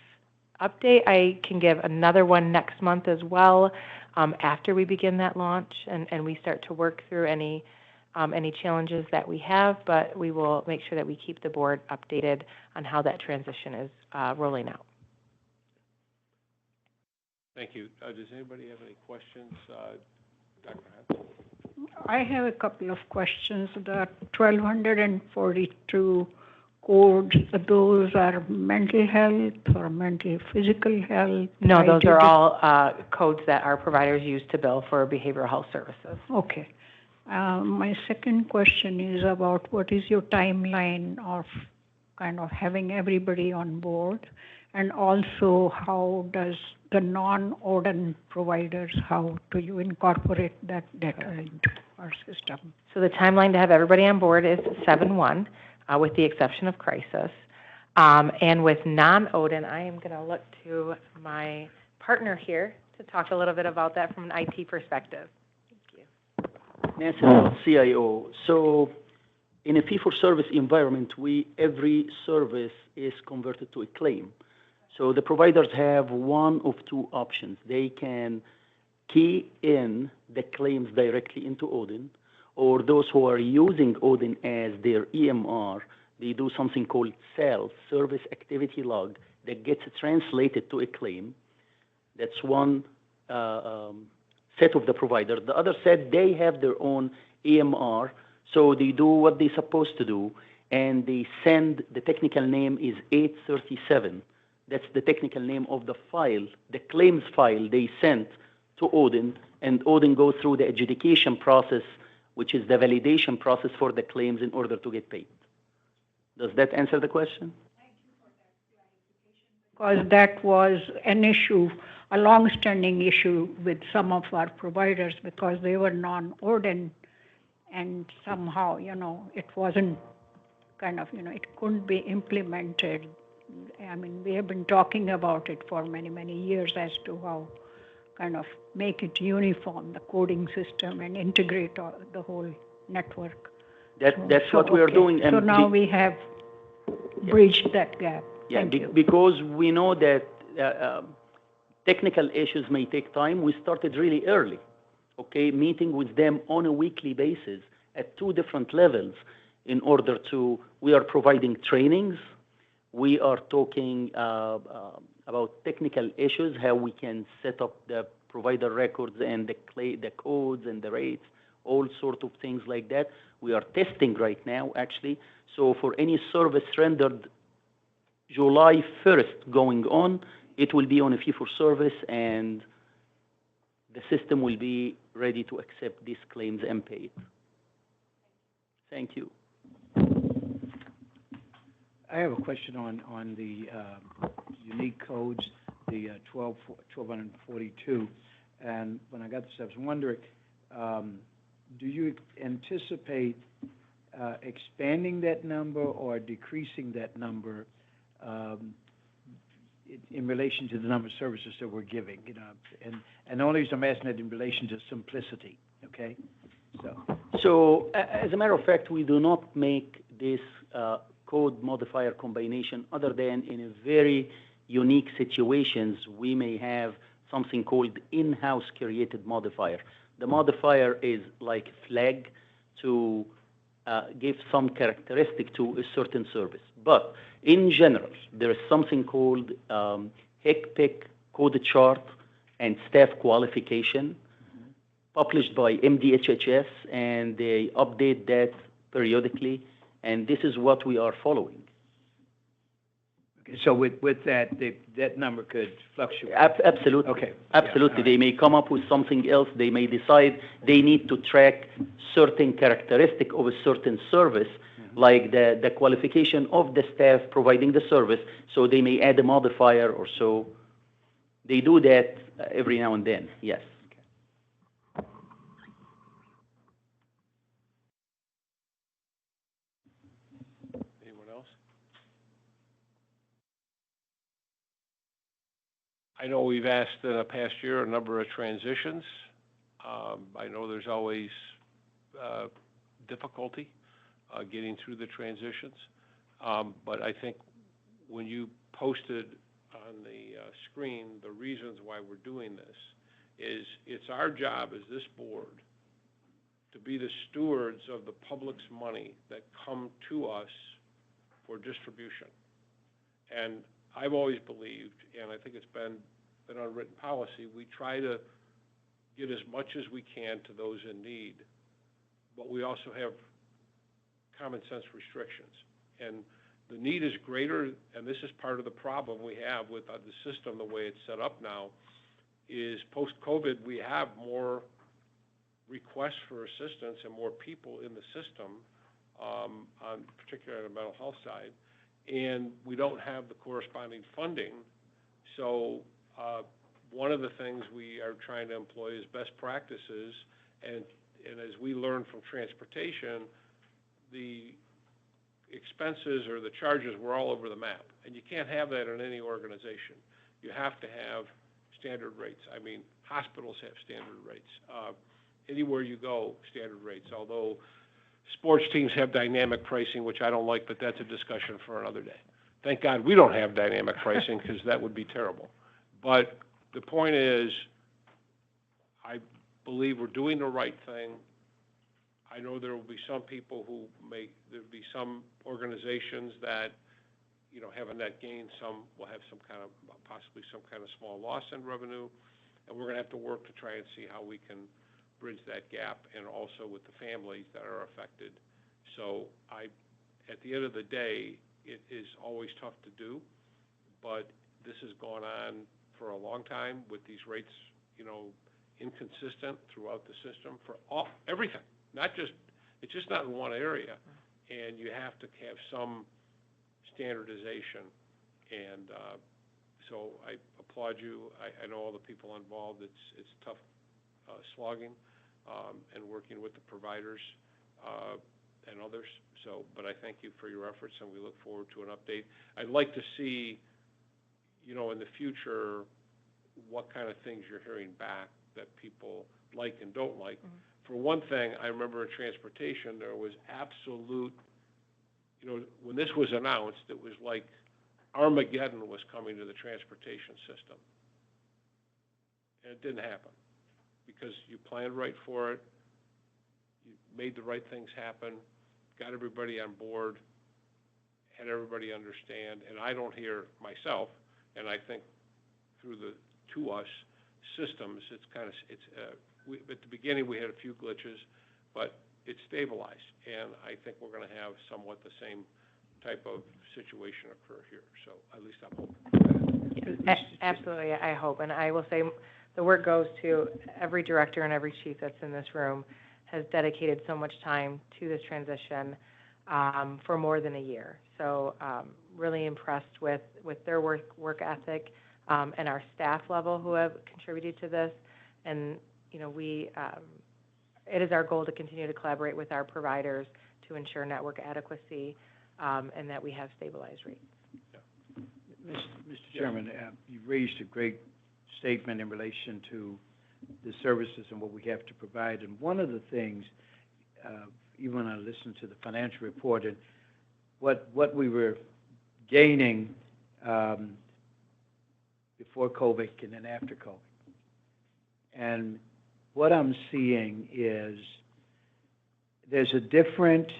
update. I can give another one next month as well after we begin that launch and we start to work through any challenges that we have, but we will make sure that we keep the board updated on how that transition is rolling out. Thank you. Does anybody have any questions? Dr. Hunt? I have a couple of questions. The 1,242 codes, those are mental health or mental physical health? No, those are all codes that our providers use to bill for behavioral health services. Okay. My second question is about what is your timeline of kind of having everybody on board? And also, how does the non-ODN providers, how do you incorporate that data into our system? So the timeline to have everybody on board is 7/1, with the exception of crisis. And with non-ODN, I am going to look to my partner here to talk a little bit about that from an IT perspective. Thank you. Nancy, CIO. So in a fee-for-service environment, every service is converted to a claim. So the providers have one of two options. They can key in the claims directly into ODN, or those who are using ODN as their EMR, they do something called SAL, Service Activity Log, that gets translated to a claim. That's one set of the provider. The other set, they have their own EMR, so they do what they're supposed to do, and they send, the technical name is 837. That's the technical name of the file, the claims file they sent to ODN, and ODN goes through the adjudication process, which is the validation process for the claims in order to get paid. Does that answer the question? Because that was an issue a long-standing issue with some of our providers because they were non-ordin, and somehow, it wasn't it couldn't be implemented. I mean, we have been talking about it for many, many years as to how make it uniform, the coding system, and integrate the whole network. That's what we are doing. So now we have bridged that gap. Yeah, Thank you. because we know that technical issues may take time. We started really early, meeting with them on a weekly basis at 2 different levels in order to, we are providing trainings, we are talking about technical issues, how we can set up the provider records and the codes and the rates, all sorts of things like that. We are testing right now, actually. So for any service rendered July 1st going on, it will be on a fee-for-service, and the system will be ready to accept these claims and pay it. Thank you. I have a question on the unique codes, the 1242. And when I got this, I was wondering, do you anticipate expanding that number or decreasing that number in relation to the number of services that we're giving? And the only reason I'm asking that in relation to simplicity, okay? So as a matter of fact, we do not make this code modifier combination other than in a very unique situations. We may have something called in-house created modifier. The modifier is like a flag to give some characteristic to a certain service. But in general, there is something called HCPC code chart and staff qualification published by MDHHS, and they update that periodically, and this is what we are following. Okay, so with that, that number could fluctuate? Absolutely. Okay. Absolutely. Yeah, They may come up with something else. They may decide they need to track certain characteristic of a certain service, like the qualification of the staff providing the service, so they may add a modifier or so. They do that every now and then, yes. Anyone else? I know we've asked in the past year a number of transitions. I know there's always difficulty getting through the transitions, but I think when you posted on the screen the reasons why we're doing this is it's our job as this board to be the stewards of the public's money that come to us for distribution. And I've always believed, and I think it's been an unwritten policy, we try to get as much as we can to those in need, but we also have common sense restrictions. And the need is greater, and this is part of the problem we have with the system, the way it's set up now, is post-COVID, we have more requests for assistance and more people in the system, particularly on the mental health side, and we don't have the corresponding funding. So one of the things we are trying to employ is best practices, and as we learn from transportation, the expenses or the charges were all over the map, and you can't have that in any organization. You have to have standard rates. I mean, hospitals have standard rates. Anywhere you go, standard rates, although sports teams have dynamic pricing, which I don't like, but that's a discussion for another day. Thank God we don't have dynamic pricing, because that would be terrible. But the point is, I believe we're doing the right thing. I know there will be some people there'll be some organizations that, have a net gain, some will have possibly some kind of small loss in revenue, and we're gonna have to work to try and see how we can bridge that gap, and also with the families that are affected. So at the end of the day, it is always tough to do, but this has gone on for a long time with these rates, inconsistent throughout the system for everything. It's just not in one area, and you have to have some standardization. And So I applaud you. I know all the people involved. It's tough slogging and working with the providers and others. So, but I thank you for your efforts, and we look forward to an update. I'd like to see, in the future, what kind of things you're hearing back that people like and don't like. For one thing, I remember in transportation, there was absolute, when this was announced, it was like Armageddon was coming to the transportation system. And it didn't happen because you planned right for it, you made the right things happen, got everybody on board, had everybody understand, and I don't hear myself, and I think through the to us systems, it's kind of, at the beginning we had a few glitches, but it's stabilized, and I think we're going to have somewhat the same type of situation occur here. So at least I'm hoping. Absolutely, I hope. And I will say the work goes to every director and every chief that's in this room has dedicated so much time to this transition for more than a year. So really impressed with their work ethic and our staff level who have contributed to this. And, it is our goal to continue to collaborate with our providers to ensure network adequacy and that we have stabilized rates. Mr. Chairman, you raised a great statement in relation to the services and what we have to provide. And one of the things, even when I listened to the financial report and what we were gaining before COVID and then after COVID. And what I'm seeing is there's a different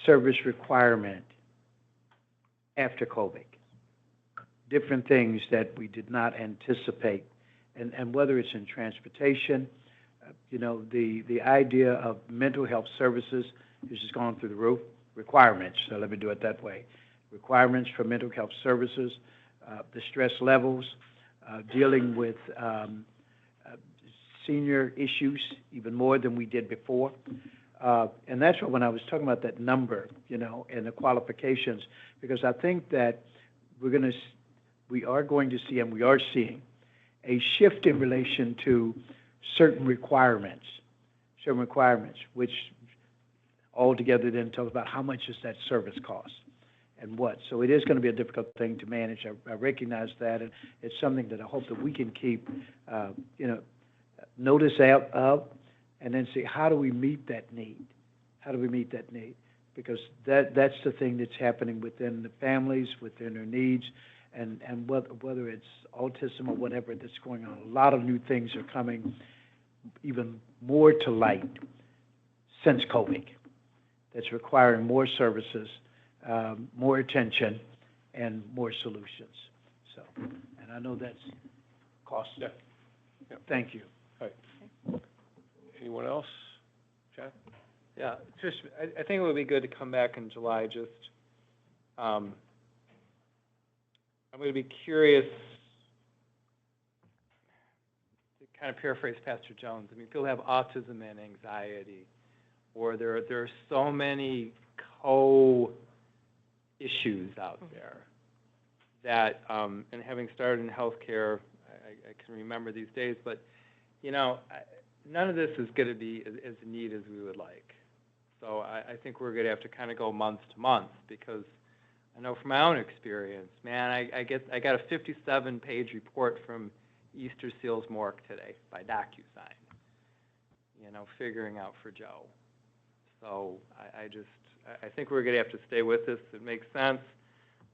service requirement after COVID. Different things that we did not anticipate. And whether it's in transportation, the idea of mental health services has just gone through the roof. Requirements, so let me do it that way. Requirements for mental health services, the stress levels, dealing with senior issues even more than we did before. And that's what, when I was talking about that number, and the qualifications, because I think that we are going to see, and we are seeing, a shift in relation to certain requirements, which altogether then tells about how much does that service cost and what. So it is going to be a difficult thing to manage. I recognize that, and it's something that I hope that we can keep, notice of, and then see how do we meet that need? How do we meet that need? Because that's the thing that's happening within the families, within their needs, and whether it's autism or whatever that's going on. A lot of new things are coming even more to light since COVID that's requiring more services, more attention, and more solutions. So, and I know that's costly. Yeah. Thank you. All right. Anyone else? John? Yeah, I think it would be good to come back in July. I'm going to be curious to kind of paraphrase Pastor Jones. I mean, people have autism and anxiety, or there are so many issues out there that, and having started in healthcare, I can remember these days, but, none of this is going to be as neat as we would like. So I think we're going to have to kind of go month to month, because I know from my own experience, man, I got a 57-page report from Easter Seals Mork today by DocuSign, figuring out for Joe. So I think we're going to have to stay with this. It makes sense.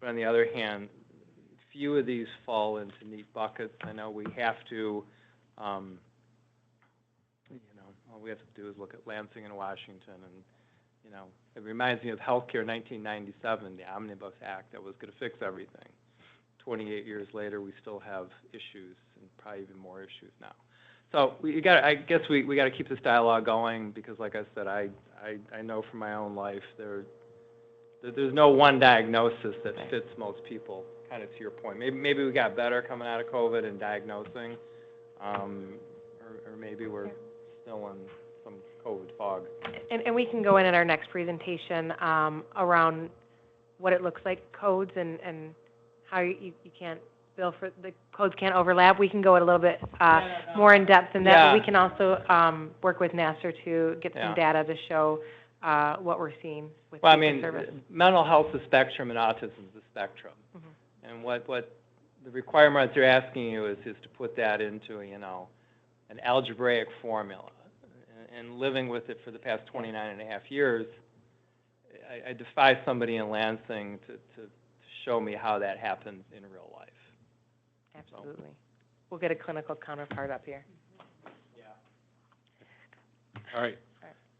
But on the other hand, few of these fall into neat buckets. I know we have to, all we have to do is look at Lansing and Washington, and, it reminds me of healthcare 1997, the Omnibus Act that was going to fix everything. 28 years later, we still have issues, and probably even more issues now. So I guess we got to keep this dialogue going, because, like I said, I know from my own life there's no one diagnosis that fits most people. Kind of to your point, maybe we got better coming out of COVID and diagnosing, or maybe we're still in some COVID fog. And we can go in our next presentation around what it looks like, codes, and how you can't Bill, for the codes can't overlap. We can go a little bit more in depth than that, Yeah. but we can also work with Nasser to get some Yeah. data to show what we're seeing with Well, I fee for mean, service. mental health is a spectrum and autism is a spectrum. And what the requirements they're asking you is to put that into, an algebraic formula. And living with it for the past 29 and a half years, I defy somebody in Lansing to show me how that happens in real life. Absolutely. We'll get a clinical counterpart up here. All right.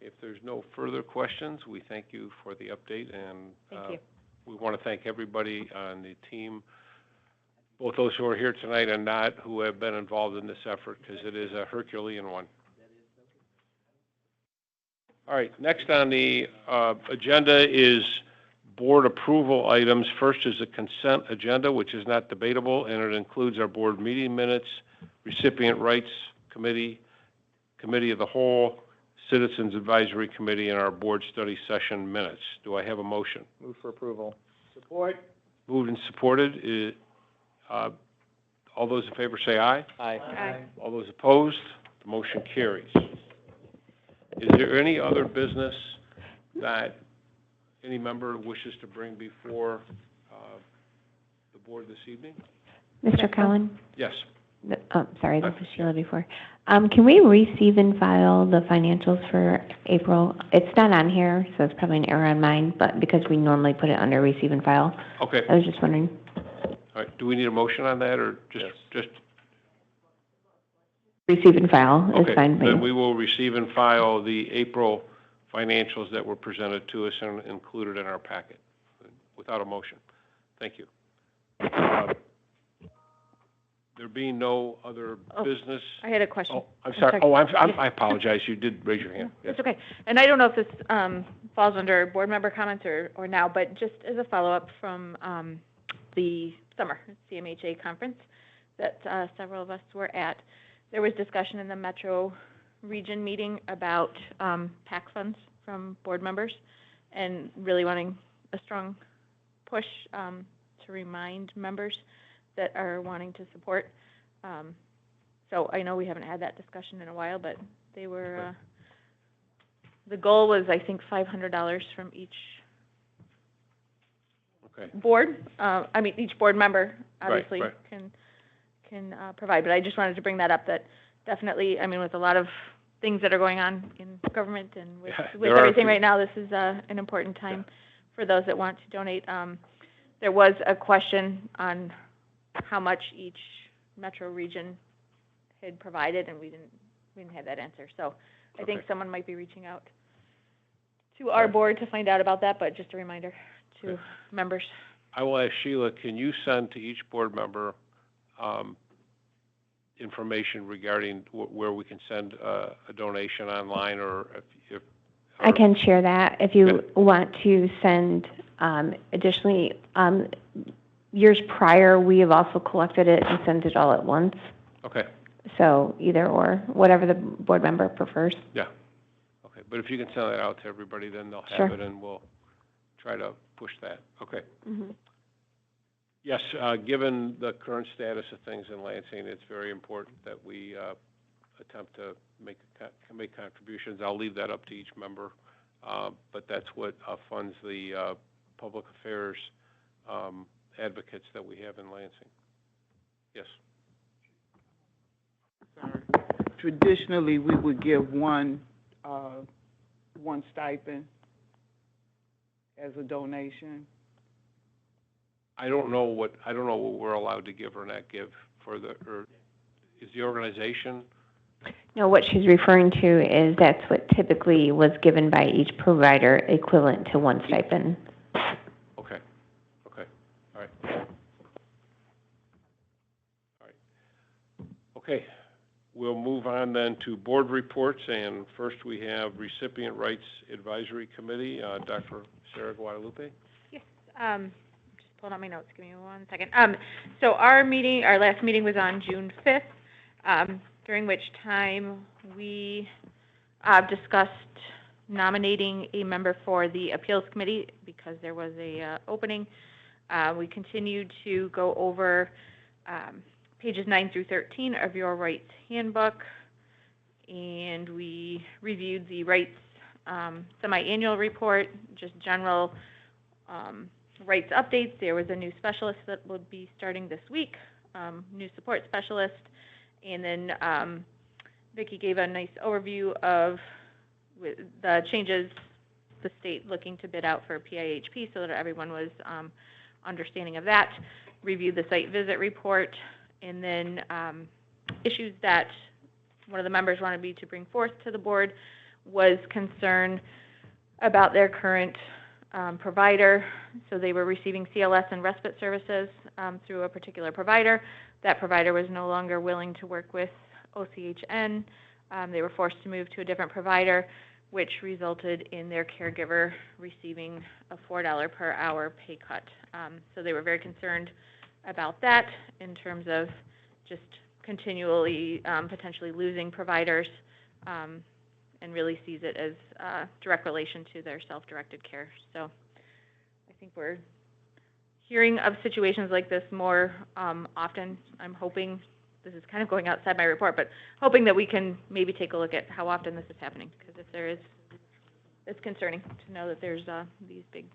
If there's no further questions, we thank you for the update, and Thank you. we want to thank everybody on the team, both those who are here tonight and not, who have been involved in this effort, because it is a Herculean one. All right, next on the agenda is board approval items. First is a consent agenda, which is not debatable, and it includes our board meeting minutes, recipient rights committee, committee of the whole, citizens advisory committee, and our board study session minutes. Do I have a motion? Move for approval. Support. Moved and supported. All those in favor say aye. Aye. Aye. All those opposed, the motion carries. Is there any other business that any member wishes to bring before the board this evening? Mr. Cowan? Yes. Sorry, this is Sheila before. Can we receive and file the financials for April? It's not on here, so it's probably an error on mine, but because we normally put it under receive and file. Okay. I was just wondering. All right. Do we need a motion on that, or just? Receive and file is Okay. fine. Then we will receive and file the April financials that were presented to us and included in our packet without a motion. Thank you. There being no other business. I had a question. Oh, I'm sorry. Oh, I apologize. You did raise your hand. Yes. It's okay. And I don't know if this falls under board member comments or now, but just as a follow-up from the summer CMHA conference that several of us were at, there was discussion in the Metro Region meeting about PAC funds from board members and really wanting a strong push to remind members that are wanting to support. So I know we haven't had that discussion in a while, but they were, the goal was, I think, $500 from each board. I mean, each board member obviously can provide, but I just wanted to bring that up, that definitely, I mean, with a lot of things that are going on in government and with everything right now, this is an important time for those that want to donate. There was a question on how much each metro region had provided, and we didn't have that answer. So I think someone might be reaching out to our board to find out about that, but just a reminder to members. I will ask Sheila, can you send to each board member information regarding where we can send a donation online, or if I can share that if you want to send. Additionally, years prior, we have also collected it and sent it all at once. Okay. So either or, whatever the board member prefers. Yeah. Okay. But if you can send that out to everybody, then they'll have it, and we'll try to push that. Okay. Mm-hmm. Yes. Given the current status of things in Lansing, it's very important that we attempt to make contributions. I'll leave that up to each member, but that's what funds the public affairs advocates that we have in Lansing. Yes. Traditionally, we would give one stipend as a donation. I don't know what we're allowed to give or not give for or is the organization? No, what she's referring to is that's what typically was given by each provider, equivalent to one stipend. Okay. Okay. All right. All right. Okay. We'll move on then to board reports, and first we have Recipient Rights Advisory Committee, Dr. Sarah Guadalupe. Yes. Just pulling out my notes. Give me 1 second. So our last meeting was on June 5th, during which time we discussed nominating a member for the appeals committee because there was a opening. We continued to go over pages 9 through 13 of your rights handbook, and we reviewed the rights semi-annual report, just general rights updates. There was a new specialist that will be starting this week, new support specialist, and then Vicki gave a nice overview of the changes, the state looking to bid out for PIHP, so that everyone was understanding of that. Reviewed the site visit report, and then issues that one of the members wanted me to bring forth to the board was concern about their current provider. So they were receiving CLS and respite services through a particular provider. That provider was no longer willing to work with OCHN. They were forced to move to a different provider, which resulted in their caregiver receiving a $4 per hour pay cut. So they were very concerned about that in terms of just continually potentially losing providers, and really sees it as a direct relation to their self-directed care. So I think we're hearing of situations like this more often. I'm hoping, this is kind of going outside my report, but hoping that we can maybe take a look at how often this is happening, because if there is, it's concerning to know that there's these big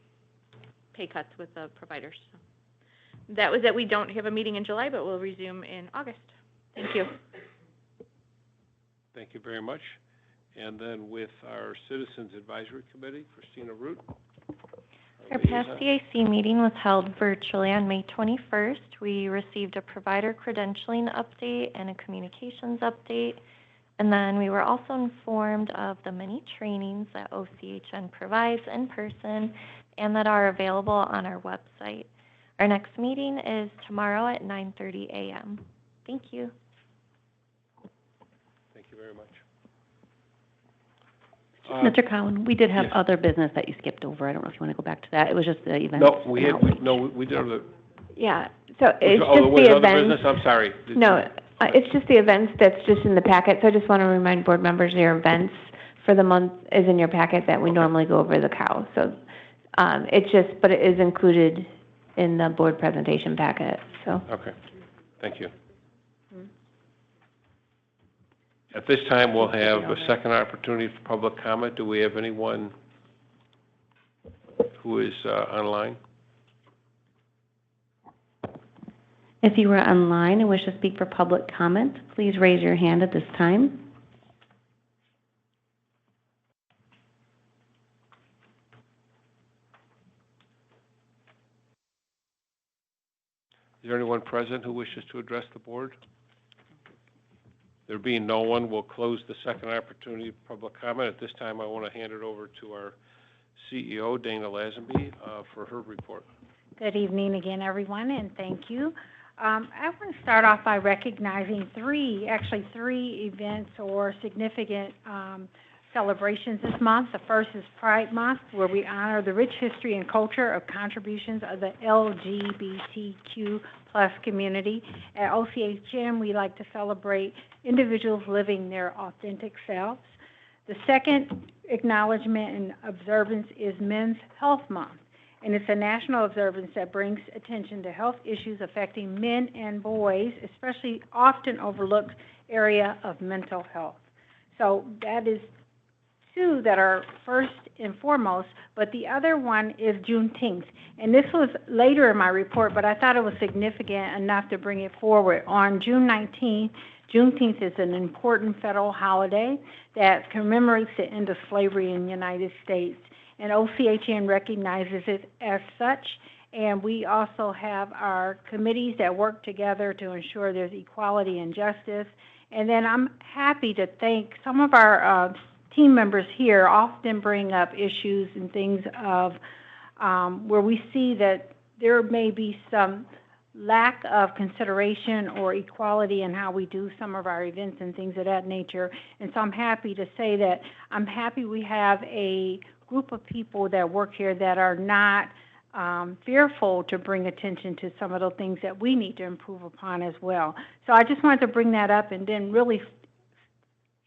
pay cuts with the providers. So that was it. We don't have a meeting in July, but we'll resume in August. Thank you. Thank you very much. And then with our Citizens Advisory Committee, Christina Root. Our past CAC meeting was held virtually on May 21st. We received a provider credentialing update and a communications update. And then we were also informed of the many trainings that OCHN provides in person and that are available on our website. Our next meeting is tomorrow at 9:30 a.m. Thank you. Thank you very much. Mr. Cowan, we did have yes. other business that you skipped over. I don't know if you want to go back to that. It was just the event. No, we did the. Yeah, so it's Oh, just was the other events. business? I'm sorry. No, it's just the events that's just in the packet. So I just want to remind board members your events for the month is in your packet that we normally go over the cow. So it's just, but it is included in the board presentation packet, so. Okay, thank you. At this time, we'll have a second opportunity for public comment. Do we have anyone who is online? If you are online and wish to speak for public comment, please raise your hand at this time. Is there anyone present who wishes to address the board? There being no one, we'll close the second opportunity for public comment. At this time, I want to hand it over to our CEO, Dana Lazenby, for her report. Good evening again, everyone, and thank you. I want to start off by recognizing three events or significant celebrations this month. The first is Pride Month, where we honor the rich history and culture of contributions of the LGBTQ plus community. At OCHN, we like to celebrate individuals living their authentic selves. The second acknowledgement and observance is Men's Health Month, and it's a national observance that brings attention to health issues affecting men and boys, especially often overlooked area of mental health. So that is two that are first and foremost, but the other one is Juneteenth. And this was later in my report, but I thought it was significant enough to bring it forward. On June 19th, Juneteenth is an important federal holiday that commemorates the end of slavery in the United States. And OCHN recognizes it as such. And we also have our committees that work together to ensure there's equality and justice. And then I'm happy to thank some of our team members here often bring up issues and things of where we see that there may be some lack of consideration or equality in how we do some of our events and things of that nature. And so I'm happy to say that I'm happy we have a group of people that work here that are not fearful to bring attention to some of the things that we need to improve upon as well. So I just wanted to bring that up and then really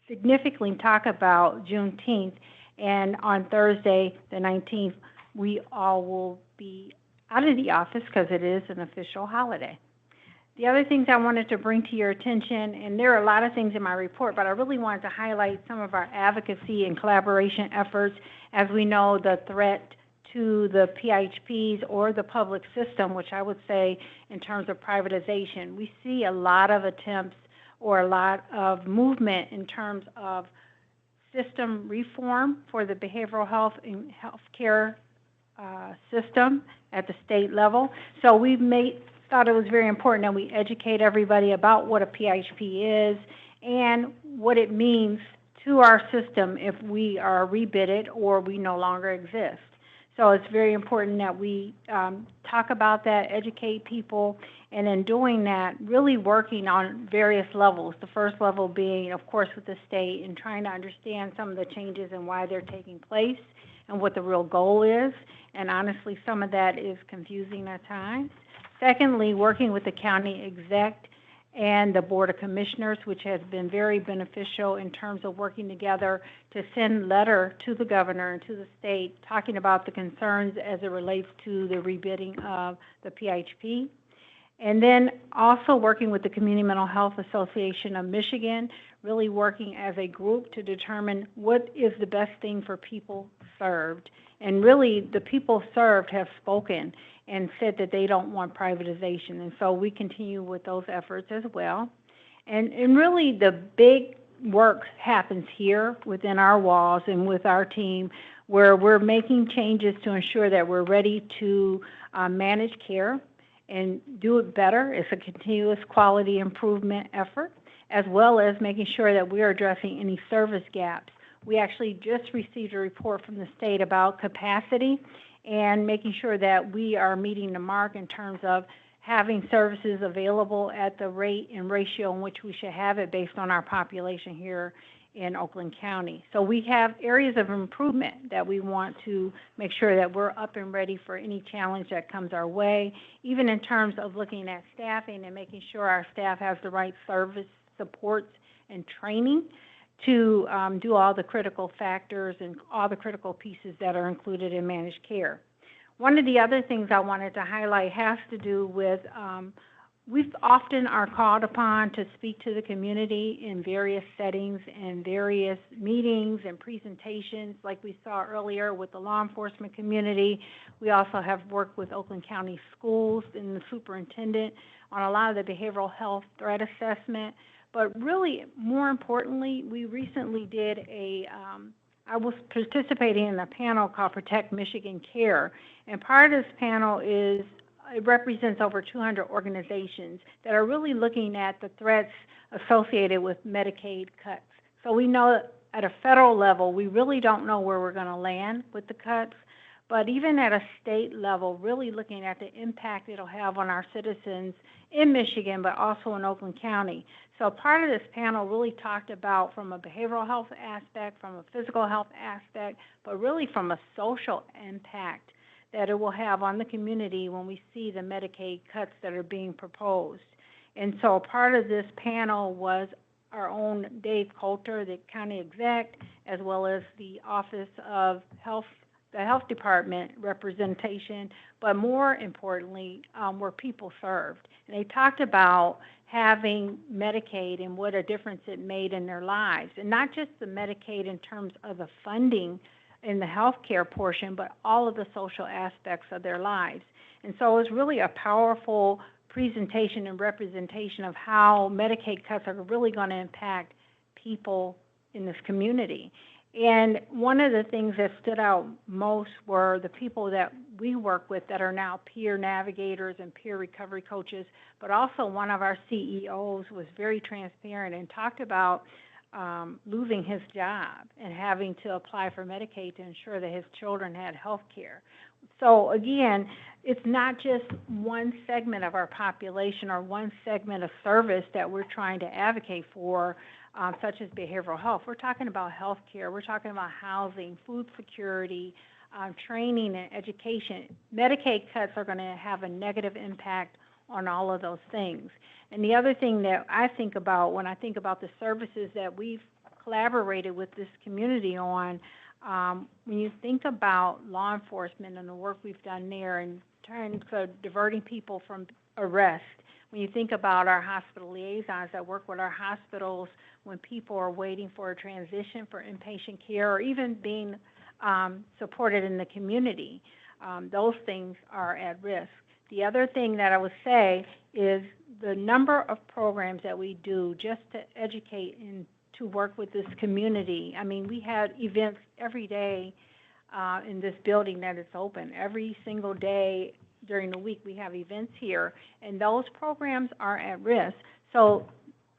significantly talk about Juneteenth. And on Thursday, the 19th, we all will be out of the office because it is an official holiday. The other things I wanted to bring to your attention, and there are a lot of things in my report, but I really wanted to highlight some of our advocacy and collaboration efforts. As we know, the threat to the PHPs or the public system, which I would say in terms of privatization, we see a lot of attempts or a lot of movement in terms of system reform for the behavioral health and healthcare system at the state level. So we thought it was very important that we educate everybody about what a PHP is and what it means to our system if we are rebid or we no longer exist. So it's very important that we talk about that, educate people, and in doing that, really working on various levels. The first level being, of course, with the state and trying to understand some of the changes and why they're taking place and what the real goal is. And honestly, some of that is confusing at times. Secondly, working with the county exec and the Board of Commissioners, which has been very beneficial in terms of working together to send letter to the governor and to the state talking about the concerns as it relates to the rebidding of the PHP. And then also working with the Community Mental Health Association of Michigan, really working as a group to determine what is the best thing for people served. And really, the people served have spoken and said that they don't want privatization. And so we continue with those efforts as well. And really the big work happens here within our walls and with our team, where we're making changes to ensure that we're ready to manage care and do it better. It's a continuous quality improvement effort, as well as making sure that we are addressing any service gaps. We actually just received a report from the state about capacity and making sure that we are meeting the mark in terms of having services available at the rate and ratio in which we should have it based on our population here in Oakland County. So we have areas of improvement that we want to make sure that we're up and ready for any challenge that comes our way, even in terms of looking at staffing and making sure our staff has the right service supports and training to do all the critical factors and all the critical pieces that are included in managed care. One of the other things I wanted to highlight has to do with we often are called upon to speak to the community in various settings and various meetings and presentations, like we saw earlier with the law enforcement community. We also have worked with Oakland County Schools and the superintendent on a lot of the behavioral health threat assessment. But really, more importantly, we recently did I was participating in a panel called Protect Michigan Care. And part of this panel it represents over 200 organizations that are really looking at the threats associated with Medicaid cuts. So we know at a federal level, we really don't know where we're going to land with the cuts. But even at a state level, really looking at the impact it'll have on our citizens in Michigan, but also in Oakland County. So part of this panel really talked about from a behavioral health aspect, from a physical health aspect, but really from a social impact that it will have on the community when we see the Medicaid cuts that are being proposed. And so part of this panel was our own Dave Coulter, the county exec, as well as the Office of Health, the Health Department representation, but more importantly, were people served. And they talked about having Medicaid and what a difference it made in their lives. And not just the Medicaid in terms of the funding in the healthcare portion, but all of the social aspects of their lives. And so it was really a powerful presentation and representation of how Medicaid cuts are really going to impact people in this community. And one of the things that stood out most were the people that we work with that are now peer navigators and peer recovery coaches, but also one of our CEOs was very transparent and talked about losing his job and having to apply for Medicaid to ensure that his children had health care. So again, it's not just one segment of our population or one segment of service that we're trying to advocate for, such as behavioral health. We're talking about health care. We're talking about housing, food security, training and education. Medicaid cuts are going to have a negative impact on all of those things. And the other thing that I think about when I think about the services that we've collaborated with this community on, when you think about law enforcement and the work we've done there in terms of diverting people from arrest, when you think about our hospital liaisons that work with our hospitals when people are waiting for a transition for inpatient care or even being supported in the community, those things are at risk. The other thing that I would say is the number of programs that we do just to educate and to work with this community. I mean, we had events every day in this building that is open. Every single day during the week we have events here, and those programs are at risk. So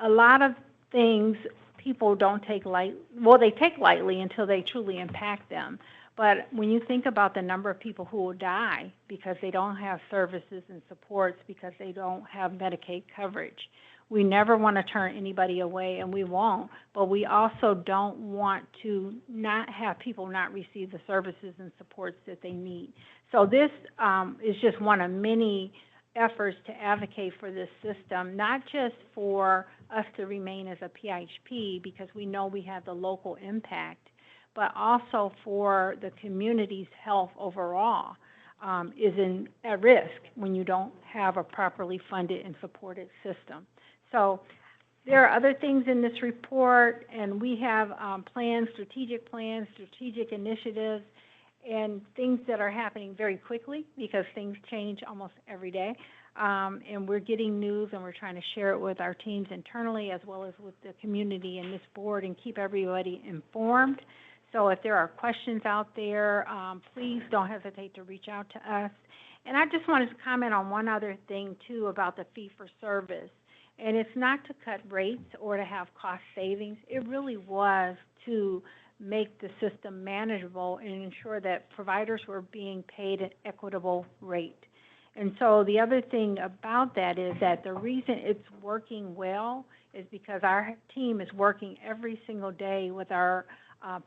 a lot of things people don't take lightly. Well, they take lightly until they truly impact them. But when you think about the number of people who will die because they don't have services and supports because they don't have Medicaid coverage, we never want to turn anybody away, and we won't. But we also don't want to not have people not receive the services and supports that they need. So this is just one of many efforts to advocate for this system, not just for us to remain as a PHP because we know we have the local impact, but also for the community's health overall is at risk when you don't have a properly funded and supported system. So there are other things in this report, and we have plans, strategic initiatives, and things that are happening very quickly because things change almost every day. And we're getting news, and we're trying to share it with our teams internally as well as with the community and this board and keep everybody informed. So if there are questions out there, please don't hesitate to reach out to us. And I just wanted to comment on one other thing, too, about the fee-for-service. And it's not to cut rates or to have cost savings. It really was to make the system manageable and ensure that providers were being paid an equitable rate. And so the other thing about that is that the reason it's working well is because our team is working every single day with our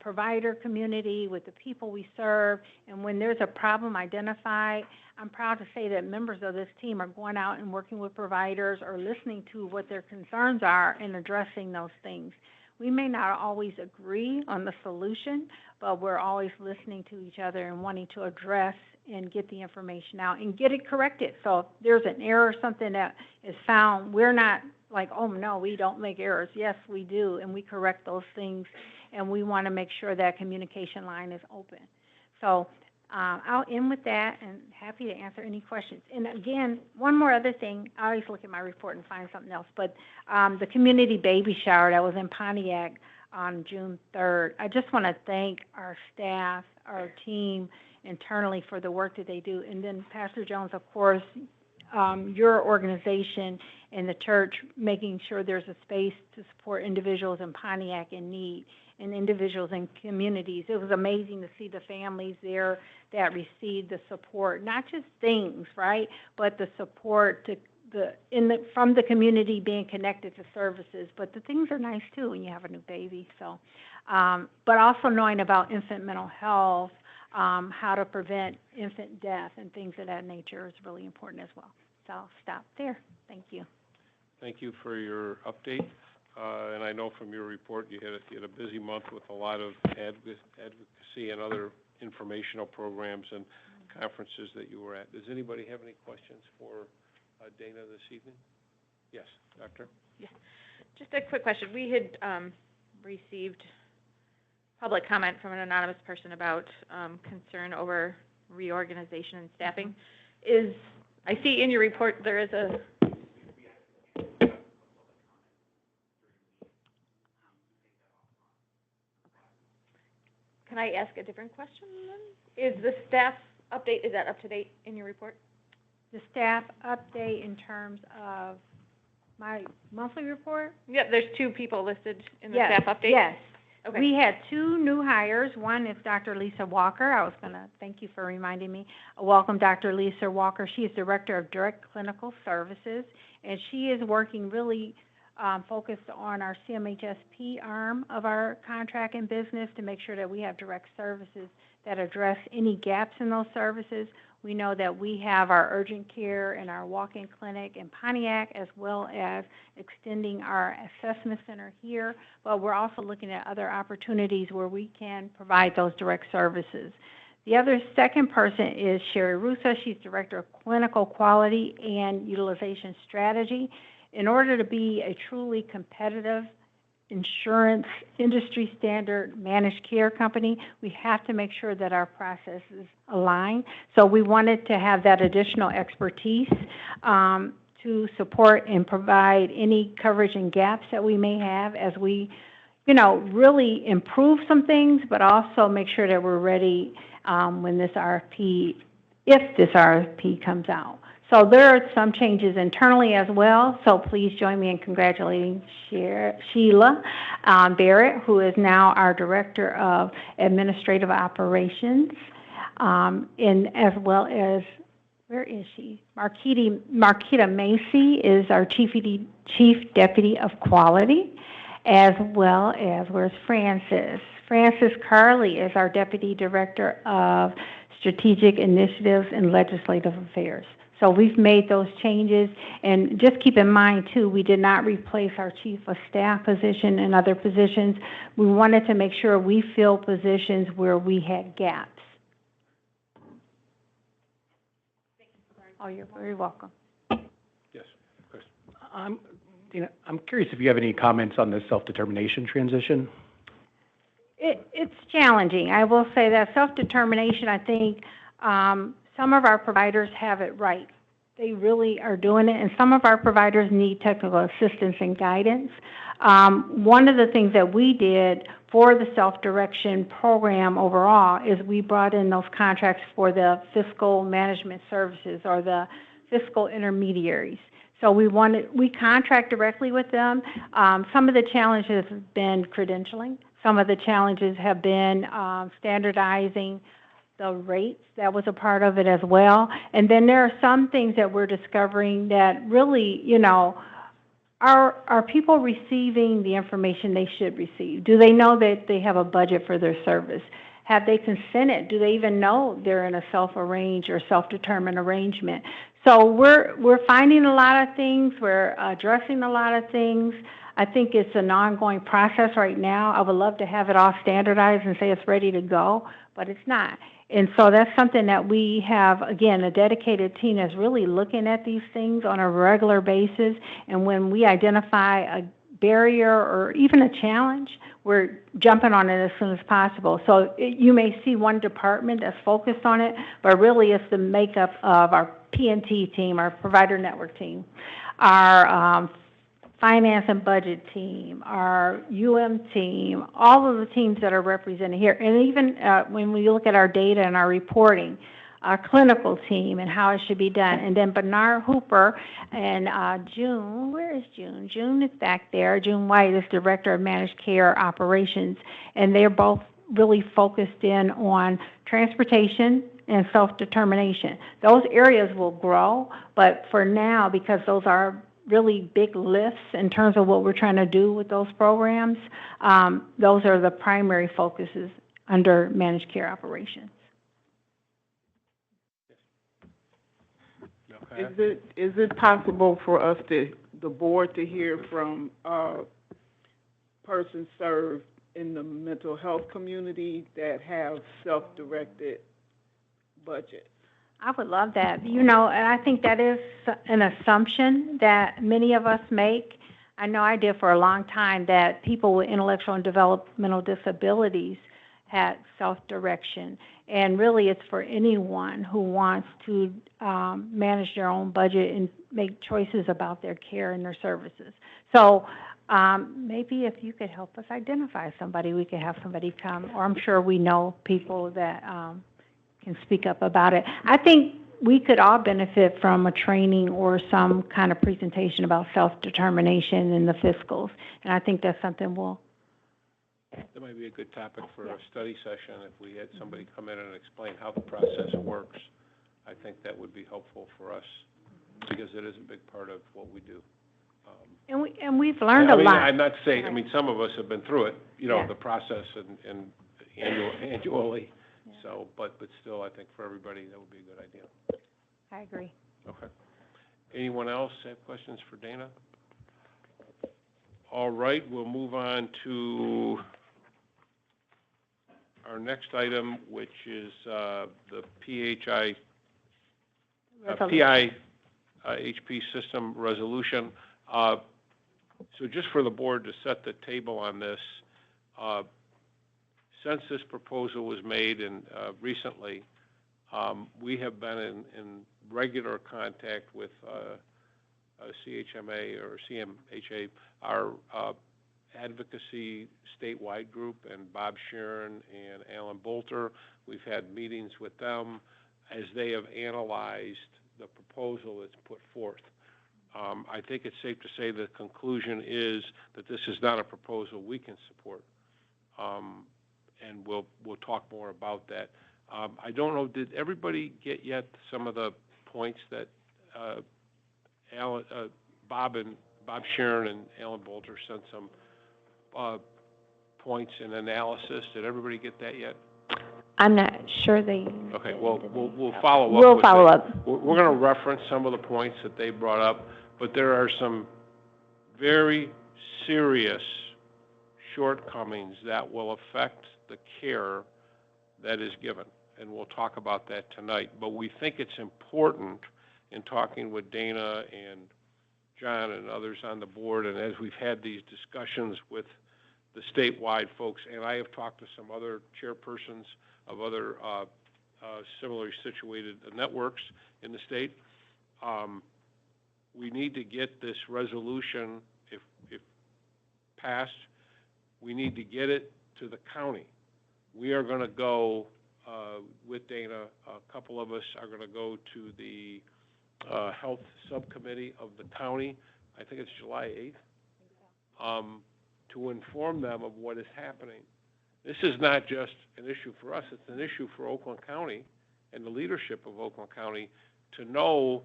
provider community, with the people we serve, and when there's a problem identified, I'm proud to say that members of this team are going out and working with providers or listening to what their concerns are and addressing those things. We may not always agree on the solution, but we're always listening to each other and wanting to address and get the information out and get it corrected. So if there's an error or something that is found, we're not like, oh no, we don't make errors. Yes, we do, and we correct those things, and we want to make sure that communication line is open. So I'll end with that, and happy to answer any questions. And again, one more other thing, I always look at my report and find something else, but the community baby shower that was in Pontiac on June 3rd, I just want to thank our staff, our team internally for the work that they do. And then Pastor Jones, of course, your organization and the church making sure there's a space to support individuals in Pontiac in need and individuals in communities. It was amazing to see the families there that received the support, not just things, right, but the support to from the community being connected to services. But the things are nice too when you have a new baby. So, but also knowing about infant mental health, how to prevent infant death and things of that nature is really important as well. So I'll stop there. Thank you. Thank you for your update. And I know from your report you had a busy month with a lot of advocacy and other informational programs and conferences that you were at. Does anybody have any questions for Dana this evening? Yes, Doctor? Yeah. Just a quick question. We had received public comment from an anonymous person about concern over reorganization and staffing. I see in your report there is a Can I ask a different question then? Is the staff update, is that up to date in your report? The staff update in terms of my monthly report? Yep, there's 2 people listed in the Yes, staff update. yes. Okay. We had 2 new hires. One is Dr. Lisa Walker. I was going to thank you for reminding me. Welcome, Dr. Lisa Walker. She is Director of Direct Clinical Services, and she is working really focused on our CMHSP arm of our contract and business to make sure that we have direct services that address any gaps in those services. We know that we have our urgent care and our walk-in clinic in Pontiac, as well as extending our assessment center here, but we're also looking at other opportunities where we can provide those direct services. The other second person is Sherry Russo. She's Director of Clinical Quality and Utilization Strategy. In order to be a truly competitive insurance industry standard managed care company, we have to make sure that our processes align. So we wanted to have that additional expertise to support and provide any coverage and gaps that we may have as we, really improve some things, but also make sure that we're ready when this RFP, if this RFP comes out. So there are some changes internally as well, so please join me in congratulating Sheila Barrett, who is now our Director of Administrative Operations, and as well as, where is she? Marquita Macy is our Chief Deputy of Quality, as well as, where's Francis? Francis Carley is our Deputy Director of Strategic Initiatives and Legislative Affairs. So we've made those changes, and just keep in mind too, we did not replace our Chief of Staff position and other positions. We wanted to make sure we fill positions where we had gaps. Oh, you're very welcome. Yes, Chris. I'm curious if you have any comments on the self-determination transition. It's challenging. I will say that self-determination, I think some of our providers have it right. They really are doing it, and some of our providers need technical assistance and guidance. One of the things that we did for the self-direction program overall is we brought in those contracts for the fiscal management services or the fiscal intermediaries. So we contract directly with them. Some of the challenges have been credentialing. Some of the challenges have been standardizing the rates. That was a part of it as well. And then there are some things that we're discovering that really, are people receiving the information they should receive? Do they know that they have a budget for their service? Have they consented? Do they even know they're in a self-arranged or self-determined arrangement? So we're finding a lot of things. We're addressing a lot of things. I think it's an ongoing process right now. I would love to have it all standardized and say it's ready to go, but it's not. And so that's something that we have, again, a dedicated team that's really looking at these things on a regular basis. And when we identify a barrier or even a challenge, we're jumping on it as soon as possible. So you may see one department that's focused on it, but really it's the makeup of our P&T team, our provider network team, our finance and budget team, our team, all of the teams that are represented here. And even when we look at our data and our reporting, our clinical team and how it should be done. And then Bernard Hooper and June, where is June? June is back there. June White is Director of Managed Care Operations. And they're both really focused in on transportation and self-determination. Those areas will grow, but for now, because those are really big lifts in terms of what we're trying to do with those programs, those are the primary focuses under managed care operations. Okay. Is it possible for us the board to hear from persons served in the mental health community that have self-directed budgets? I would love that. And I think that is an assumption that many of us make. I know I did for a long time, that people with intellectual and developmental disabilities had self-direction. And really it's for anyone who wants to manage their own budget and make choices about their care and their services. So maybe if you could help us identify somebody, we could have somebody come, or I'm sure we know people that can speak up about it. I think we could all benefit from a training or some kind of presentation about self-determination and the fiscals. And I think that's something That might be a good topic for a study session if we had somebody come in and explain how the process works. I think that would be helpful for us because it is a big part of what we do. And we've learned a lot. I'm not saying, some of us have been through it, the process and annually. So, but still, I think for everybody, that would be a good idea. I agree. Okay. Anyone else have questions for Dana? All right, we'll move on to our next item, which is the PHI, HP system resolution. So just for the board to set the table on this, since this proposal was made and recently, we have been in regular contact with CHMA or CMHA, our advocacy statewide group, and Bob Sharon and Alan Bolter. We've had meetings with them as they have analyzed the proposal that's put forth. I think it's safe to say the conclusion is that this is not a proposal we can support, and we'll talk more about that. I don't know, did everybody get yet some of the points that Bob Sharon and Alan Bolter sent some points and analysis? Did everybody get that yet? I'm not sure they. Okay, well, we'll follow up. We'll follow up. We're going to reference some of the points that they brought up, but there are some very serious shortcomings that will affect the care that is given, and we'll talk about that tonight. But we think it's important, in talking with Dana and John and others on the board, and as we've had these discussions with the statewide folks, and I have talked to some other chairpersons of other similarly situated networks in the state, we need to get this resolution, if passed, we need to get it to the county. We are going to go with Dana, a couple of us are going to go to the health subcommittee of the county, I think it's July 8th, to inform them of what is happening. This is not just an issue for us, it's an issue for Oakland County and the leadership of Oakland County to know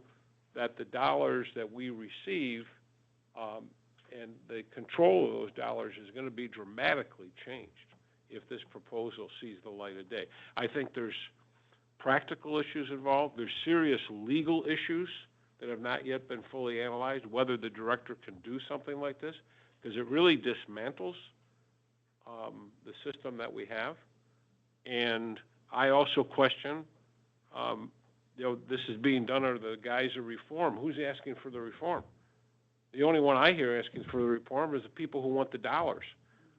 that the dollars that we receive and the control of those dollars is going to be dramatically changed if this proposal sees the light of day. I think there's practical issues involved. There's serious legal issues that have not yet been fully analyzed, whether the director can do something like this, because it really dismantles the system that we have. And I also question, this is being done under the guise of reform. Who's asking for the reform? The only one I hear asking for the reform is the people who want the dollars.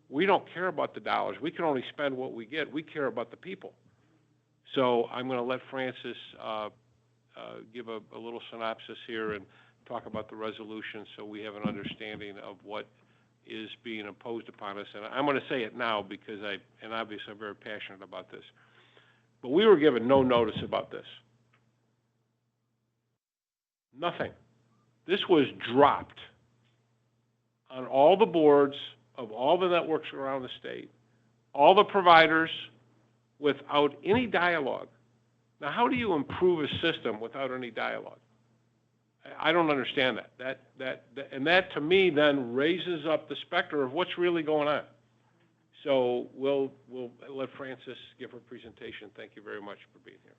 We don't care about the dollars. We can only spend what we get. We care about the people. So I'm going to let Francis give a little synopsis here and talk about the resolution so we have an understanding of what is being imposed upon us. And I'm going to say it now because obviously I'm very passionate about this. But we were given no notice about this. Nothing. This was dropped on all the boards of all the networks around the state, all the providers, without any dialogue. Now, how do you improve a system without any dialogue? I don't understand that. That to me then raises up the specter of what's really going on. So we'll let Francis give her presentation. Thank you very much for being here.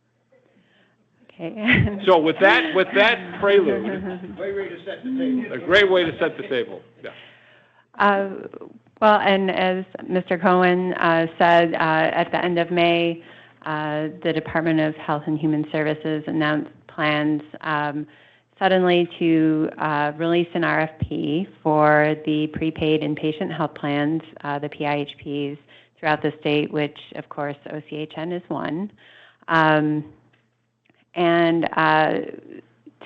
Okay. So with that prelude, Great way to set the table. a great way to set the table. Yeah. Well, and as Mr. Cohen said, at the end of May, the Department of Health and Human Services announced plans suddenly to release an RFP for the prepaid inpatient health plans, the PIHPs, throughout the state, which, of course, OCHN is one. And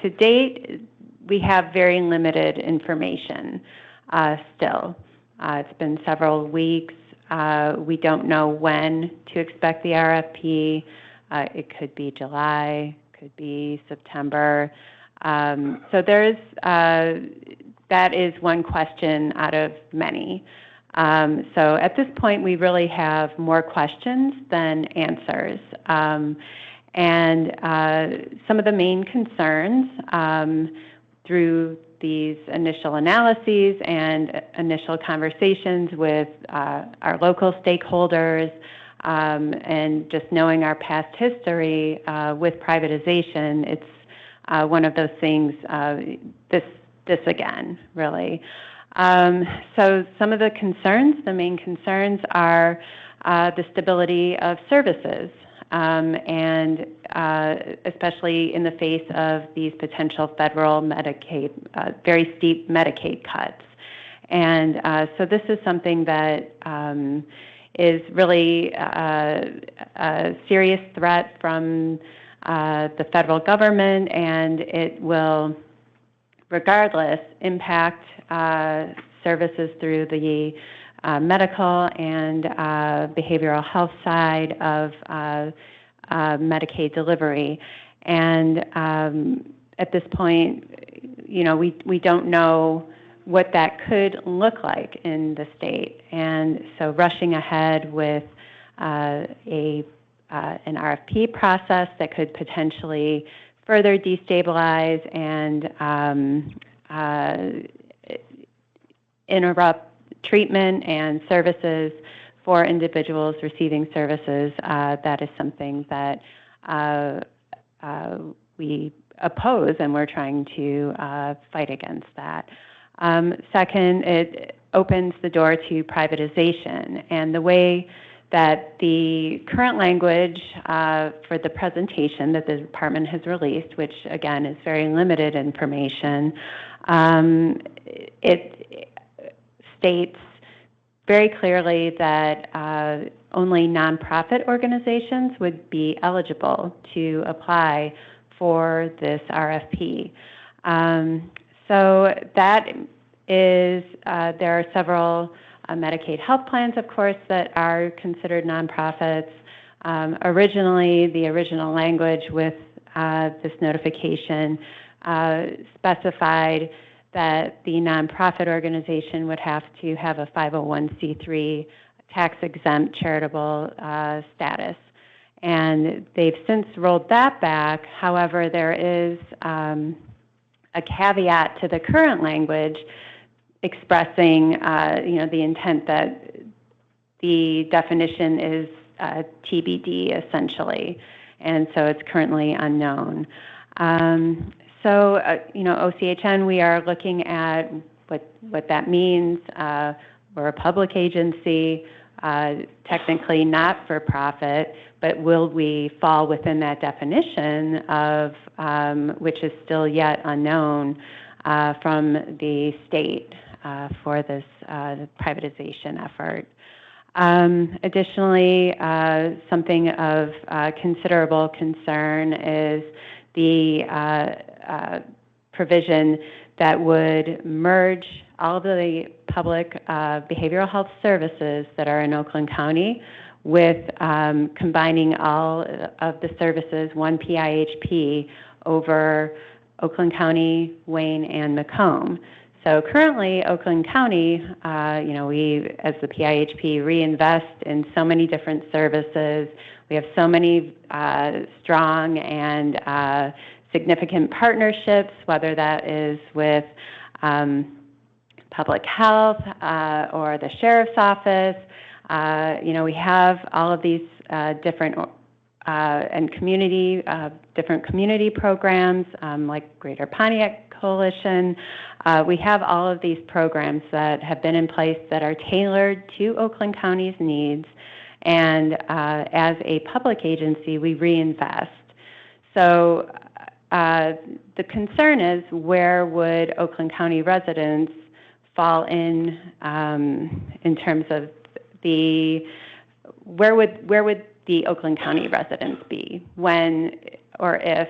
to date, we have very limited information still. It's been several weeks. We don't know when to expect the RFP. It could be July, could be September. So there's, that is one question out of many. So at this point, we really have more questions than answers. And some of the main concerns through these initial analyses and initial conversations with our local stakeholders and just knowing our past history with privatization, it's one of those things, this again, really. So some of the concerns, the main concerns are the stability of services, and especially in the face of these potential federal Medicaid, very steep Medicaid cuts. And so this is something that is really a serious threat from the federal government, and it will, regardless, impact services through the medical and behavioral health side of Medicaid delivery. And at this point, we don't know what that could look like in the state. And so rushing ahead with an RFP process that could potentially further destabilize and interrupt treatment and services for individuals receiving services, that is something that we oppose, and we're trying to fight against that. Second, it opens the door to privatization, and the way that the current language for the presentation that the department has released, which again is very limited information, it states very clearly that only nonprofit organizations would be eligible to apply for this RFP. So that is, there are several Medicaid health plans, of course, that are considered nonprofits. Originally, the original language with this notification specified that the nonprofit organization would have to have a 501c3 tax-exempt charitable status. And they've since rolled that back. However, there is a caveat to the current language expressing, the intent that the definition is TBD, essentially, and so it's currently unknown. OCHN, we are looking at what that means. We're a public agency, technically not for profit, but will we fall within that definition of, which is still yet unknown from the state for this privatization effort. Additionally, something of considerable concern is the provision that would merge all of the public behavioral health services that are in Oakland County with combining all of the services, one PIHP, over Oakland County, Wayne, and Macomb. So currently, Oakland County, we, as the PIHP, reinvest in so many different services. We have so many strong and significant partnerships, whether that is with public health or the sheriff's office. We have all of these different and different community programs like Greater Pontiac Coalition. We have all of these programs that have been in place that are tailored to Oakland County's needs, and as a public agency, we reinvest. So the concern is, where would Oakland County residents fall in terms of where would the Oakland County residents be when or if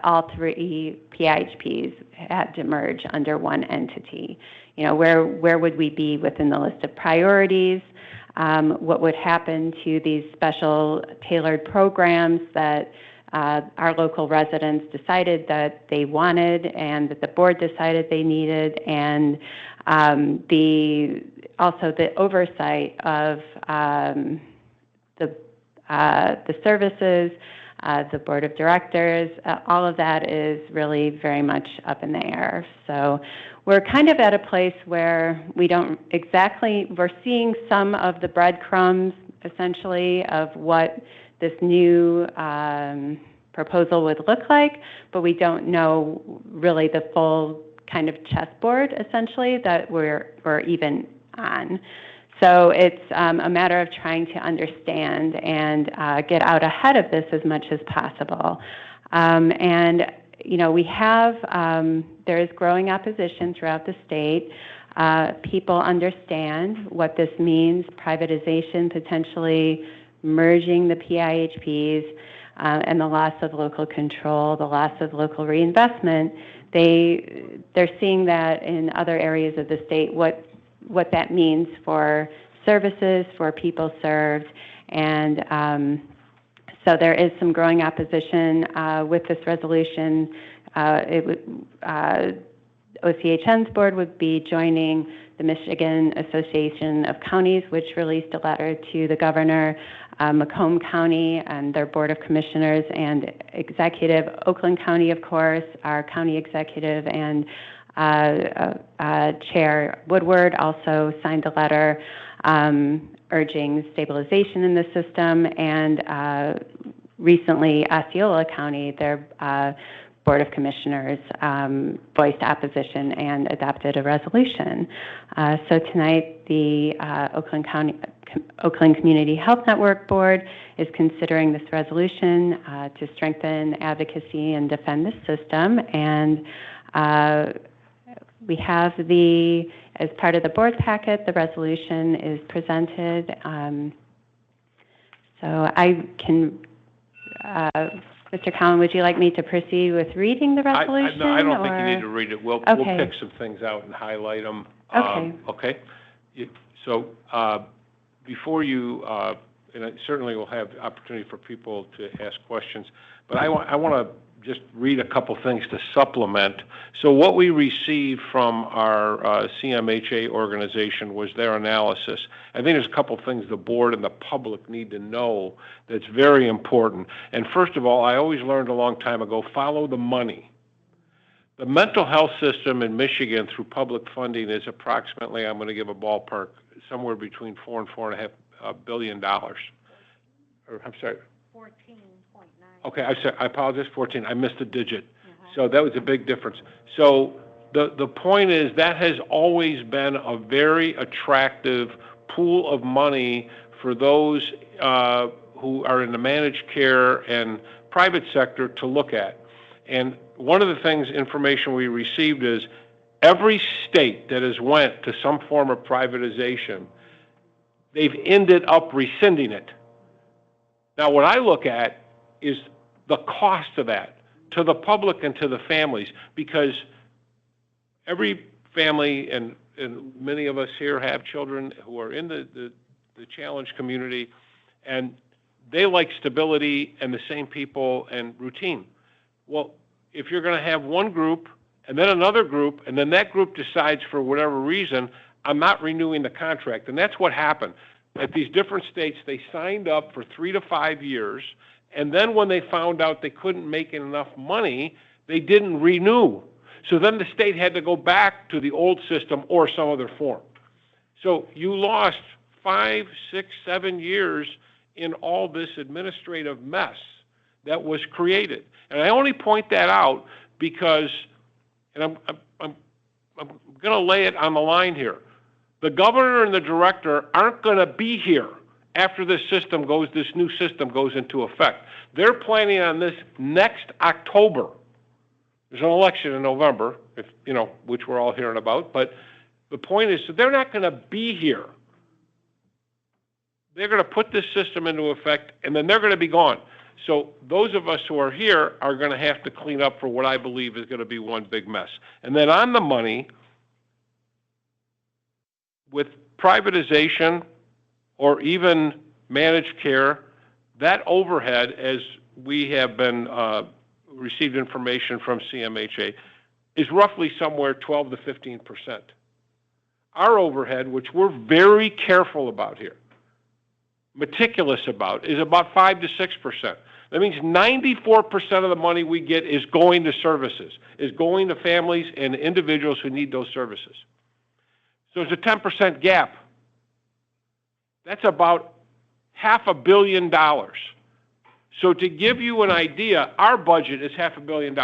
all three PIHPs had to merge under one entity? Where would we be within the list of priorities? What would happen to these special tailored programs that our local residents decided that they wanted and that the board decided they needed, and also the oversight of the services, the board of directors, all of that is really very much up in the air. So we're kind of at a place where we're seeing some of the breadcrumbs, essentially, of what this new proposal would look like, but we don't know really the full kind of chessboard, essentially, that we're even on. So it's a matter of trying to understand and get out ahead of this as much as possible. And, we have, there is growing opposition throughout the state. People understand what this means, privatization, potentially merging the PIHPs, and the loss of local control, the loss of local reinvestment. They're seeing that in other areas of the state, what that means for services, for people served, and so there is some growing opposition with this resolution. OCHN's board would be joining the Michigan Association of Counties, which released a letter to the governor, Macomb County and their board of commissioners and executive, Oakland County, of course, our county executive and Chair Woodward also signed a letter urging stabilization in the system, and recently Osceola County, their Board of Commissioners, voiced opposition and adopted a resolution. So tonight, the Oakland Community Health Network Board is considering this resolution to strengthen advocacy and defend the system, and we have as part of the board packet, the resolution is presented. So I can, Mr. Cowan, would you like me to proceed with reading the resolution? No, I don't think you need to read it. We'll pick some things out and highlight them. Okay. Okay. So before you, and I certainly will have the opportunity for people to ask questions, but I want to just read a couple things to supplement. So what we received from our CMHA organization was their analysis. I think there's a couple things the board and the public need to know that's very important. And first of all, I always learned a long time ago, follow the money. The mental health system in Michigan through public funding is approximately, I'm going to give a ballpark, somewhere between $4 and $4.5 billion. Or, I'm sorry. 14.9. Okay, I apologize, 14. I missed a digit. So that was a big difference. So the point is that has always been a very attractive pool of money for those who are in the managed care and private sector to look at. And one of the things, information we received is every state that has went to some form of privatization, they've ended up rescinding it. Now, what I look at is the cost of that to the public and to the families, because every family and many of us here have children who are in the challenged community, and they like stability and the same people and routine. Well, if you're going to have one group and then another group, and then that group decides for whatever reason, I'm not renewing the contract. And that's what happened. At these different states, they signed up for 3 to 5 years, and then when they found out they couldn't make enough money, they didn't renew. So then the state had to go back to the old system or some other form. So you lost 5, 6, 7 years in all this administrative mess that was created. And I only point that out because, and I'm going to lay it on the line here, the governor and the director aren't going to be here after this new system goes into effect. They're planning on this next October. There's an election in November, which we're all hearing about, but the point is, so they're not going to be here. They're going to put this system into effect, and then they're going to be gone. So those of us who are here are going to have to clean up for what I believe is going to be one big mess. And then on the money, with privatization or even managed care, that overhead, as we have been received information from CMHA, is roughly somewhere 12 to 15%. Our overhead, which we're very careful about here, meticulous about, is about 5 to 6%. That means 94% of the money we get is going to services, is going to families and individuals who need those services. So there's a 10% gap. That's about $500 million. So to give you an idea, our budget is $500 million.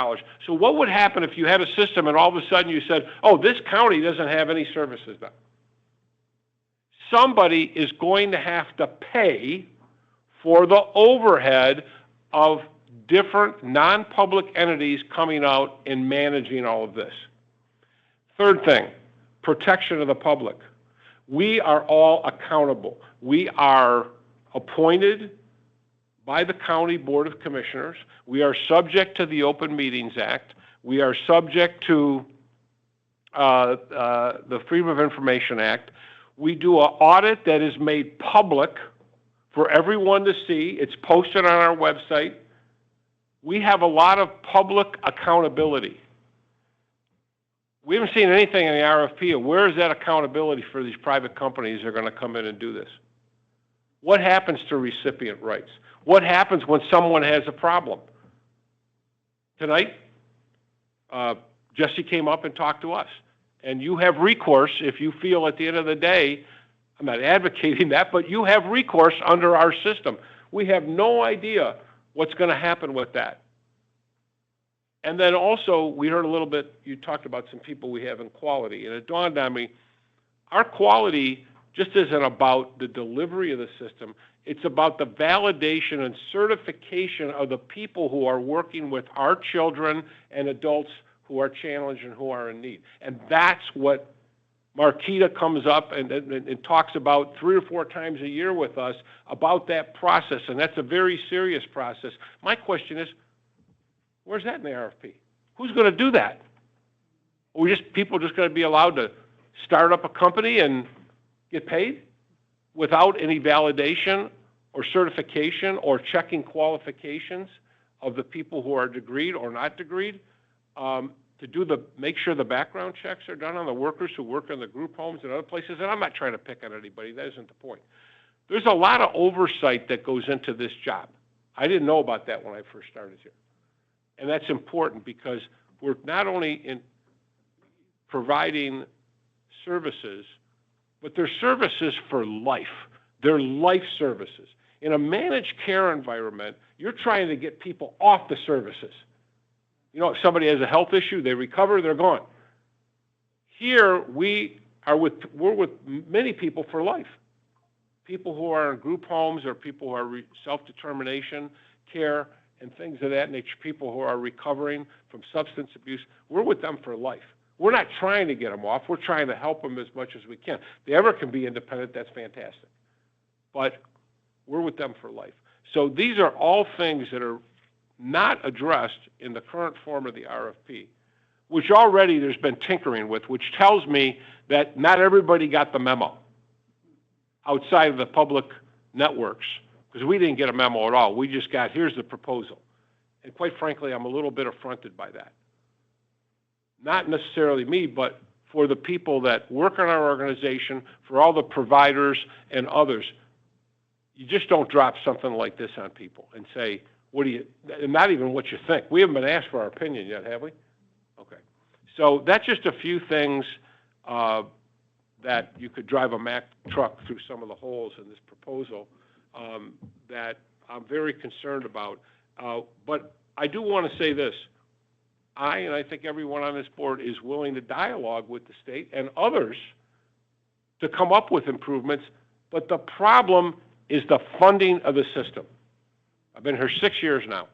So what would happen if you had a system and all of a sudden you said, oh, this county doesn't have any services done? Somebody is going to have to pay for the overhead of different non-public entities coming out and managing all of this. Third thing, protection of the public. We are all accountable. We are appointed by the County Board of Commissioners. We are subject to the Open Meetings Act. We are subject to the Freedom of Information Act. We do an audit that is made public for everyone to see. It's posted on our website. We have a lot of public accountability. We haven't seen anything in the RFP. Where is that accountability for these private companies that are going to come in and do this? What happens to recipient rights? What happens when someone has a problem? Tonight, Jesse came up and talked to us. And you have recourse if you feel at the end of the day, I'm not advocating that, but you have recourse under our system. We have no idea what's going to happen with that. And then also, we heard a little bit, you talked about some people we have in quality, and it dawned on me, our quality just isn't about the delivery of the system, it's about the validation and certification of the people who are working with our children and adults who are challenged and who are in need. And that's what Marquita comes up and talks about 3 or 4 times a year with us about that process, and that's a very serious process. My question is, where's that in the RFP? Who's going to do that? Are people just going to be allowed to start up a company and get paid without any validation or certification or checking qualifications of the people who are degreed or not degreed? To make sure the background checks are done on the workers who work in the group homes and other places, and I'm not trying to pick on anybody, that isn't the point. There's a lot of oversight that goes into this job. I didn't know about that when I first started here. And that's important because we're not only in providing services, but they're services for life. They're life services. In a managed care environment, you're trying to get people off the services. You know, if somebody has a health issue, they recover, they're gone. Here, we're with many people for life. People who are in group homes or people who are self-determination care and things of that nature, people who are recovering from substance abuse, we're with them for life. We're not trying to get them off. We're trying to help them as much as we can. If they ever can be independent, that's fantastic. But we're with them for life. So these are all things that are not addressed in the current form of the RFP, which already there's been tinkering with, which tells me that not everybody got the memo outside of the public networks, because we didn't get a memo at all. We just got, here's the proposal. And quite frankly, I'm a little bit affronted by that. Not necessarily me, but for the people that work in our organization, for all the providers and others. You just don't drop something like this on people and say, and not even what you think. We haven't been asked for our opinion yet, have we? Okay. So that's just a few things that you could drive a Mack truck through some of the holes in this proposal that I'm very concerned about. But I do want to say this. And I think everyone on this board is willing to dialogue with the state and others to come up with improvements, but the problem is the funding of the system. I've been here 6 years now.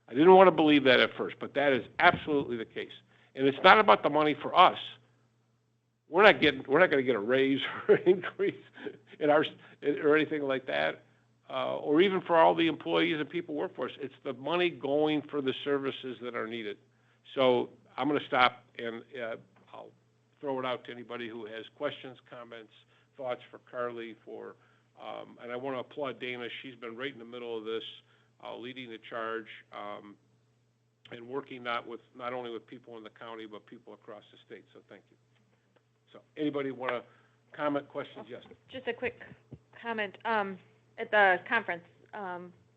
I didn't want to believe that at first, but that is absolutely the case. And it's not about the money for us. We're not going to get a raise or an increase or anything like that, or even for all the employees and people who work for us. It's the money going for the services that are needed. So I'm going to stop, and I'll throw it out to anybody who has questions, comments, thoughts for Carly. And I want to applaud Dana. She's been right in the middle of this, leading the charge, and working not only with people in the county, but people across the state. So thank you. So anybody want to comment, questions? Yes. Just a quick comment. At the conference,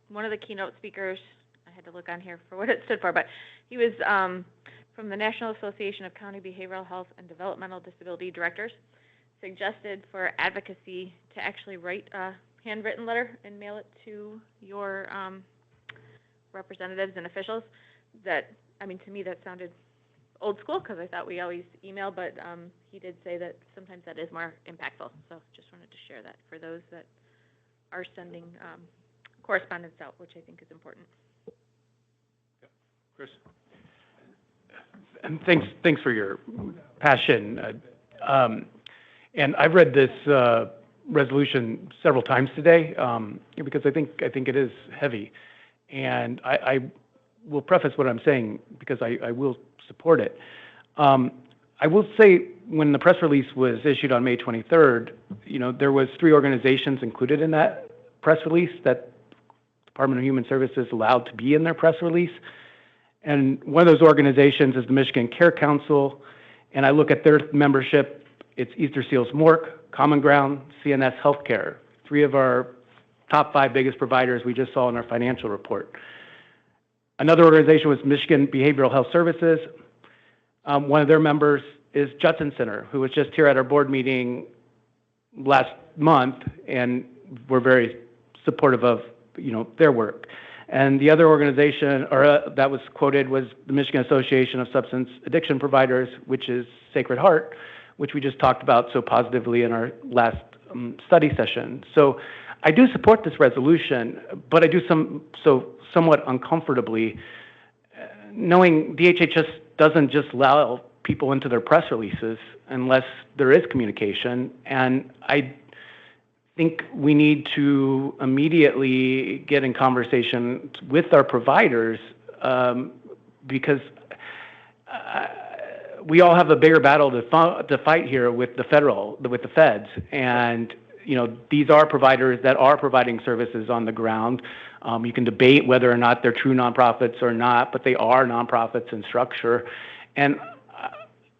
one of the keynote speakers, I had to look on here for what it stood for, but he was from the National Association of County Behavioral Health and Developmental Disability Directors, suggested for advocacy to actually write a handwritten letter and mail it to your representatives and officials, that, I mean, to me, that sounded old school, because I thought we always email, but he did say that sometimes that is more impactful. So just wanted to share that for those that are sending correspondence out, which I think is important. Chris? And thanks for your passion. And I've read this resolution several times today because I think it is heavy. And I will preface what I'm saying because I will support it. I will say when the press release was issued on May 23rd, there was 3 organizations included in that press release that Department of Human Services allowed to be in their press release. And one of those organizations is the Michigan Care Council. And I look at their membership, it's Easter Seals Mork, Common Ground, CNS Healthcare, 3 of our top 5 biggest providers we just saw in our financial report. Another organization was Michigan Behavioral Health Services. One of their members is Judson Center, who was just here at our board meeting last month, and we're very supportive of their work. And the other organization that was quoted was the Michigan Association of Substance Addiction Providers, which is Sacred Heart, which we just talked about so positively in our last study session. So I do support this resolution, but I do somewhat uncomfortably, knowing DHHS doesn't just allow people into their press releases unless there is communication. And I think we need to immediately get in conversation with our providers because we all have a bigger battle to fight here with the feds. And these are providers that are providing services on the ground. You can debate whether or not they're true nonprofits or not, but they are nonprofits in structure. And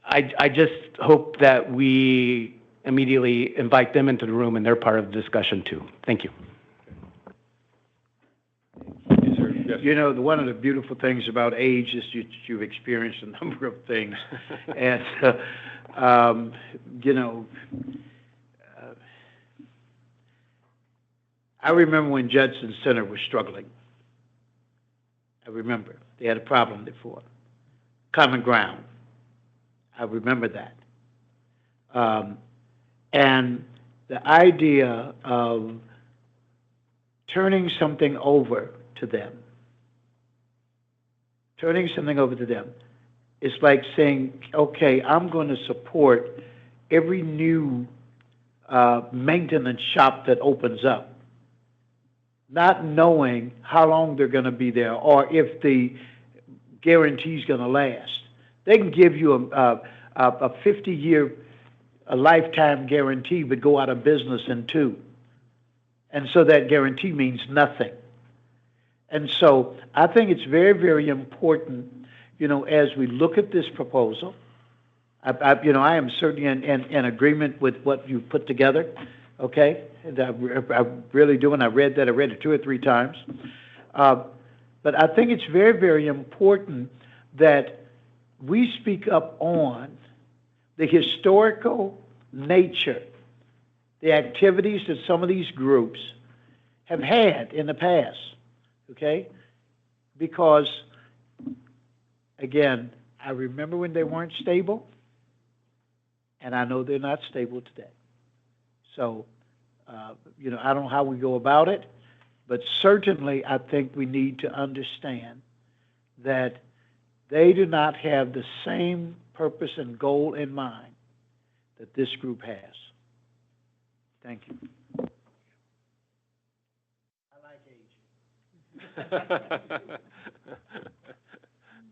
I just hope that we immediately invite them into the room and they're part of the discussion too. Thank you. One of the beautiful things about age is you've experienced a number of things. And, I remember when Judson Center was struggling. I remember they had a problem before. Common Ground. I remember that. And the idea of turning something over to them is like saying, okay, I'm going to support every new maintenance shop that opens up, not knowing how long they're going to be there or if the guarantee is going to last. They can give you a 50-year, a lifetime guarantee, but go out of business in 2. And so that guarantee means nothing. And so I think it's very, very important, as we look at this proposal, I am certainly in agreement with what you put together, okay? And I really do, and I read it 2 or 3 times. But I think it's very, very important that we speak up on the historical nature, the activities that some of these groups have had in the past, okay? Because, again, I remember when they weren't stable, and I know they're not stable today. So, I don't know how we go about it, but certainly I think we need to understand that they do not have the same purpose and goal in mind that this group has. Thank you.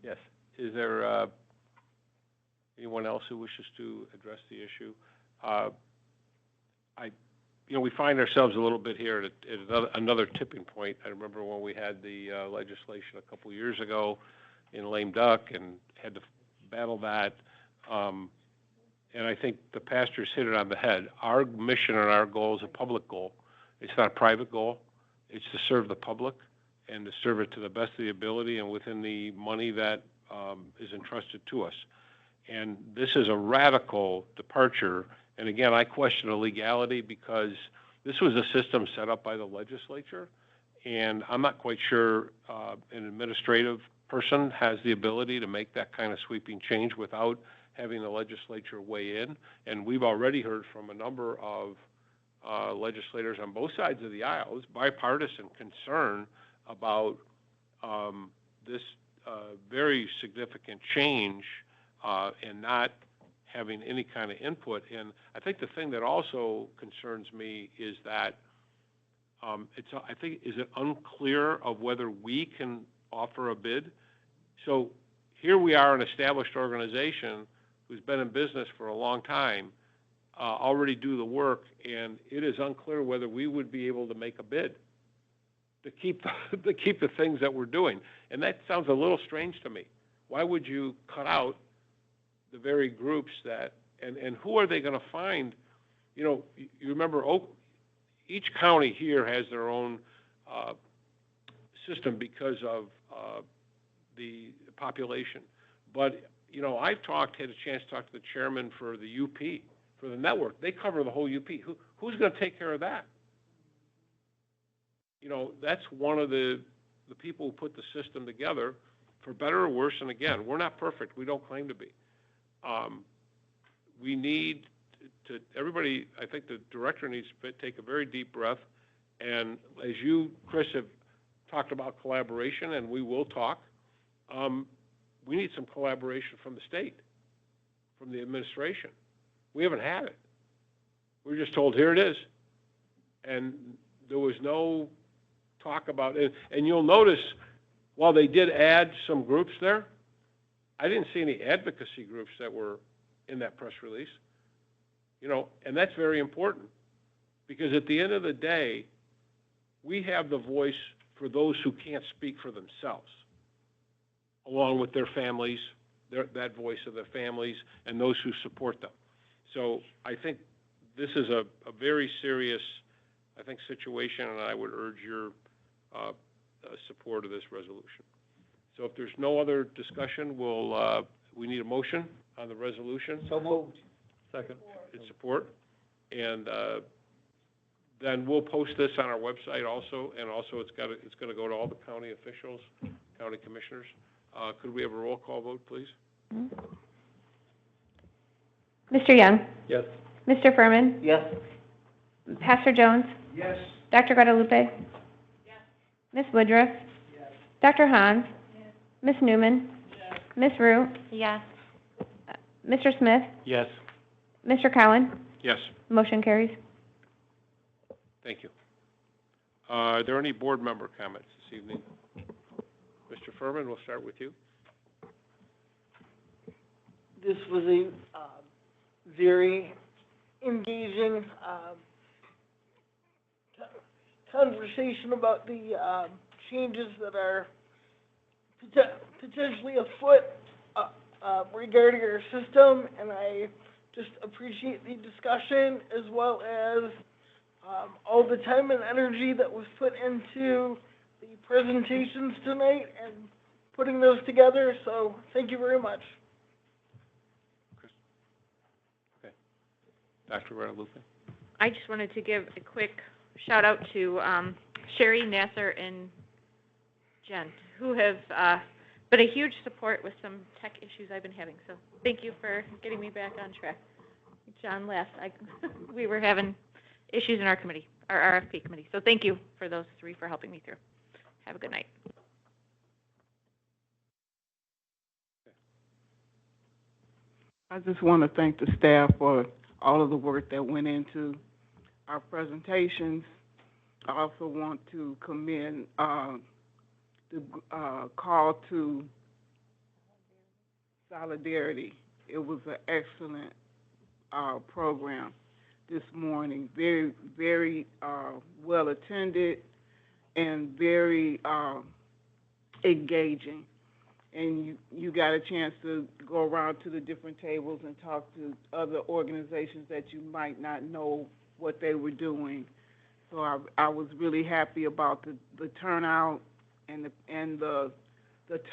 Yes. Is there anyone else who wishes to address the issue? We find ourselves a little bit here at another tipping point. I remember when we had the legislation a couple years ago in lame duck and had to battle that. And I think the pastors hit it on the head. Our mission and our goal is a public goal. It's not a private goal. It's to serve the public and to serve it to the best of the ability and within the money that is entrusted to us. And this is a radical departure. And again, I question the legality because this was a system set up by the legislature, And I'm not quite sure an administrative person has the ability to make that kind of sweeping change without having the legislature weigh in. And we've already heard from a number of legislators on both sides of the aisle. It's bipartisan concern about this very significant change and not having any kind of input. And I think the thing that also concerns me is that I think, is it unclear of whether we can offer a bid? So here we are, an established organization who's been in business for a long time, already do the work, and it is unclear whether we would be able to make a bid to keep the things that we're doing. And that sounds a little strange to me. Why would you cut out the very groups that, and who are they going to find? You know, you remember each county here has their own system because of the population. But, you know, I've had a chance to talk to the chairman for the UP, for the network. They cover the whole UP. Who's going to take care of that? You know, that's one of the people who put the system together, for better or worse. And again, we're not perfect. We don't claim to be. We need to, everybody, I think the director needs to take a very deep breath. And as you, Chris, have talked about collaboration, and we will talk, we need some collaboration from the state, from the administration. We haven't had it. We were just told, here it is. And there was no talk about it. And you'll notice, while they did add some groups there, I didn't see any advocacy groups that were in that press release. You know, and that's very important, because at the end of the day, we have the voice for those who can't speak for themselves, along with their families, that voice of their families, and those who support them. So I think this is a very serious, I think, situation, and I would urge your support of this resolution. So if there's no other discussion, we need a motion on the resolution. So moved. Second. It's support. And then we'll post this on our website also, and also it's going to go to all the county officials, county commissioners. Could we have a roll call vote, please? Mr. Young? Yes. Mr. Furman? Yes. Pastor Jones? Yes. Dr. Guadalupe? Yes. Ms. Woodruff? Yes. Dr. Hans? Yes. Ms. Newman? Yes. Ms. Root? Yes. Mr. Smith? Yes. Mr. Cowan? Yes. Motion carries. Thank you. Are there any board member comments this evening? Mr. Furman, we'll start with you. This was a very engaging conversation about the changes that are potentially afoot regarding our system, and I just appreciate the discussion as well as all the time and energy that was put into the presentations tonight and putting those together, so thank you very much. Dr. Guadalupe? I just wanted to give a quick shout out to Sherry, Nasser, and Jen, who have been a huge support with some tech issues I've been having. So thank you for getting me back on track. John left. We were having issues in our committee, our RFP committee. So thank you for those three for helping me through. Have a good night. I just want to thank the staff for all of the work that went into our presentations. I also want to commend the call to solidarity. It was an excellent program this morning, very, very well attended and very engaging. And you got a chance to go around to the different tables and talk to other organizations that you might not know what they were doing. So I was really happy about the turnout and the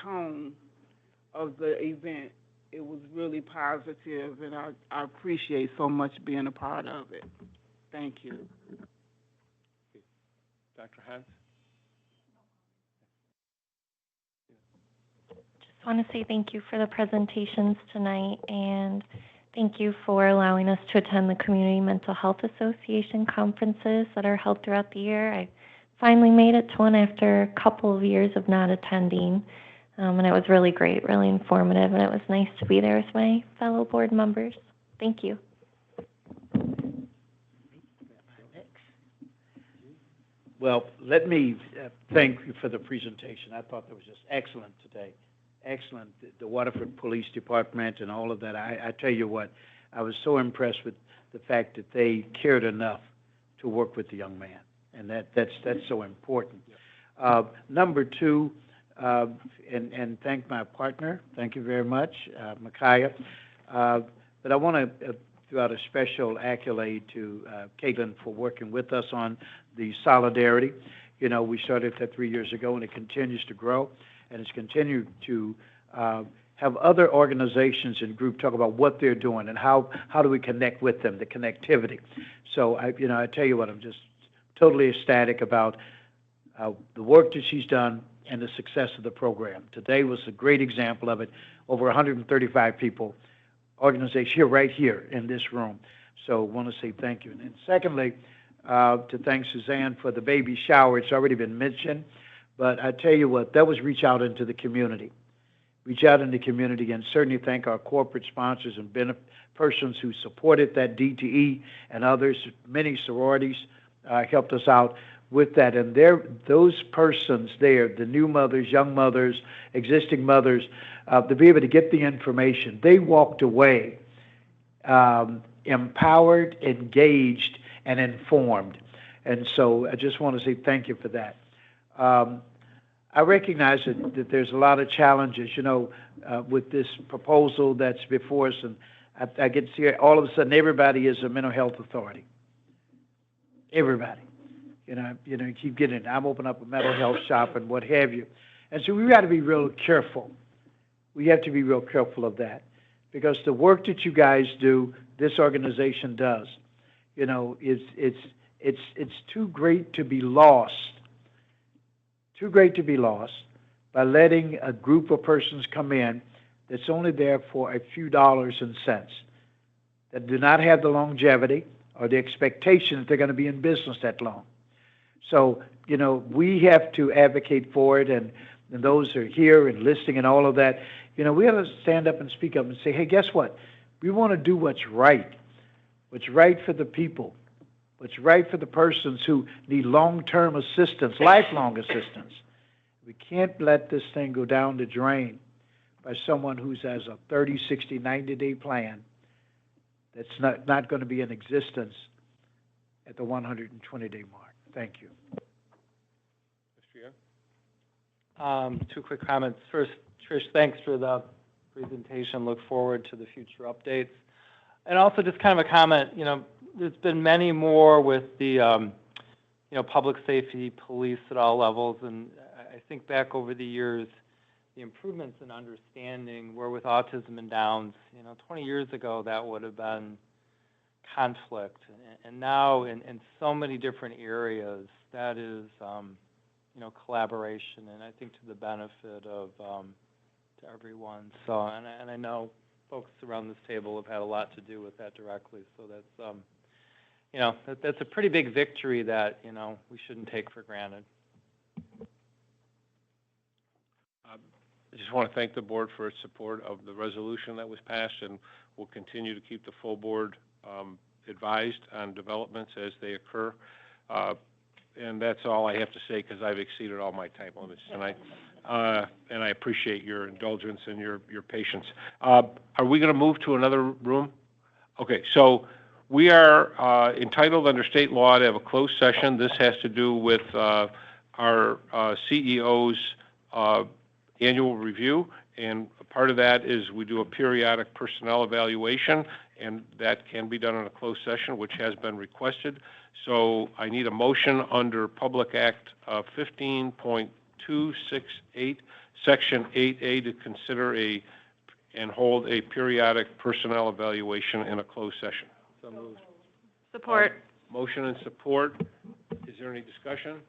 tone of the event. It was really positive, and I appreciate so much being a part of it. Thank you. Dr. Hans? just want to say thank you for the presentations tonight, and thank you for allowing us to attend the Community Mental Health Association conferences that are held throughout the year. I finally made it to one after a couple of years of not attending, and it was really great, really informative, and it was nice to be there with my fellow board members. Thank you. Well, let me thank you for the presentation. I thought that was just excellent today. Excellent. The Waterford Police Department and all of that. I tell you what, I was so impressed with the fact that they cared enough to work with the young man, and that's so important. Number two, and thank my partner. Thank you very much, Micaiah. But I want to throw out a special accolade to Caitlin for working with us on the solidarity. You know, we started that 3 years ago, and it continues to grow, and it's continued to have other organizations and groups talk about what they're doing and how do we connect with them, the connectivity. So, I tell you what, I'm just totally ecstatic about the work that she's done and the success of the program. Today was a great example of it. Over 135 people, organization right here in this room. So I want to say thank you. And then secondly, to thank Suzanne for the baby shower. It's already been mentioned, but I tell you what, that was reach out into the community. Reach out in the community, and certainly thank our corporate sponsors and persons who supported that, DTE and others. Many sororities helped us out with that. And those persons there, the new mothers, young mothers, existing mothers, to be able to get the information, they walked away empowered, engaged, and informed. And so I just want to say thank you for that. I recognize that there's a lot of challenges, with this proposal that's before us, and I get to see all of a sudden everybody is a mental health authority. Everybody. You keep getting it. I'm opening up a mental health shop and what have you. And so we got to be real careful. We have to be real careful of that, because the work that you guys do, this organization does, it's too great to be lost. Too great to be lost by letting a group of persons come in that's only there for a few dollars and cents, that do not have the longevity or the expectation that they're going to be in business that long. So, we have to advocate for it, and those who are here and listening and all of that, we have to stand up and speak up and say, hey, guess what? We want to do what's right for the people, what's right for the persons who need long-term assistance, lifelong assistance. We can't let this thing go down the drain by someone who has a 30, 60, 90-day plan that's not going to be in existence at the 120-day mark. Thank you. Mr. Young? Two quick comments. First, Trish, thanks for the presentation. Look forward to the future updates. And also just kind of a comment, there's been many more with the, public safety, police at all levels. And I think back over the years, the improvements in understanding where with autism and Downs, 20 years ago, that would have been conflict. And now in so many different areas, that is, collaboration, and I think to the benefit of to everyone. So, and I know folks around this table have had a lot to do with that directly. So that's, that's a pretty big victory that, we shouldn't take for granted. I just want to thank the board for its support of the resolution that was passed, and we'll continue to keep the full board advised on developments as they occur. And that's all I have to say, because I've exceeded all my time limits tonight. And I appreciate your indulgence and your patience. Are we going to move to another room? Okay, so we are entitled under state law to have a closed session. This has to do with our CEO's annual review, and part of that is we do a periodic personnel evaluation, and that can be done in a closed session, which has been requested. So I need a motion under Public Act 15.268, Section 8A, to consider and hold a periodic personnel evaluation in a closed session. So moved. Support. Motion and support. Is there any discussion?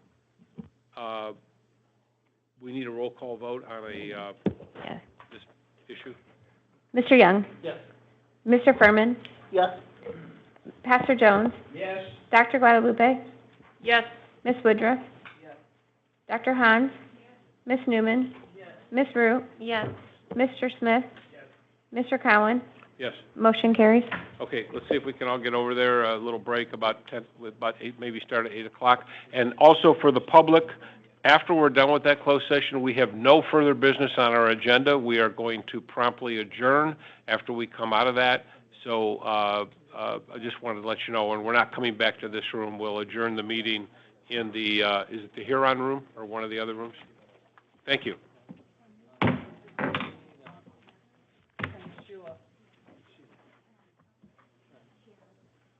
We need a roll call vote on a Mr. Young? Yes. Mr. Furman? Yes. Pastor Jones? Yes. Dr. Guadalupe? Yes. Ms. Woodruff? Dr. Hahn? Ms. Newman? Ms. Root? Yes. Mr. Smith? Mr. Cowan? Yes. Motion carries. Okay, let's see if we can all get over there, a little break about 10, about 8, maybe start at 8 o'clock. And also for the public, after we're done with that closed session, we have no further business on our agenda. We are going to promptly adjourn after we come out of that. So I just wanted to let you know, and we're not coming back to this room. We'll adjourn the meeting in the, is it the Huron room or one of the other rooms? Thank you.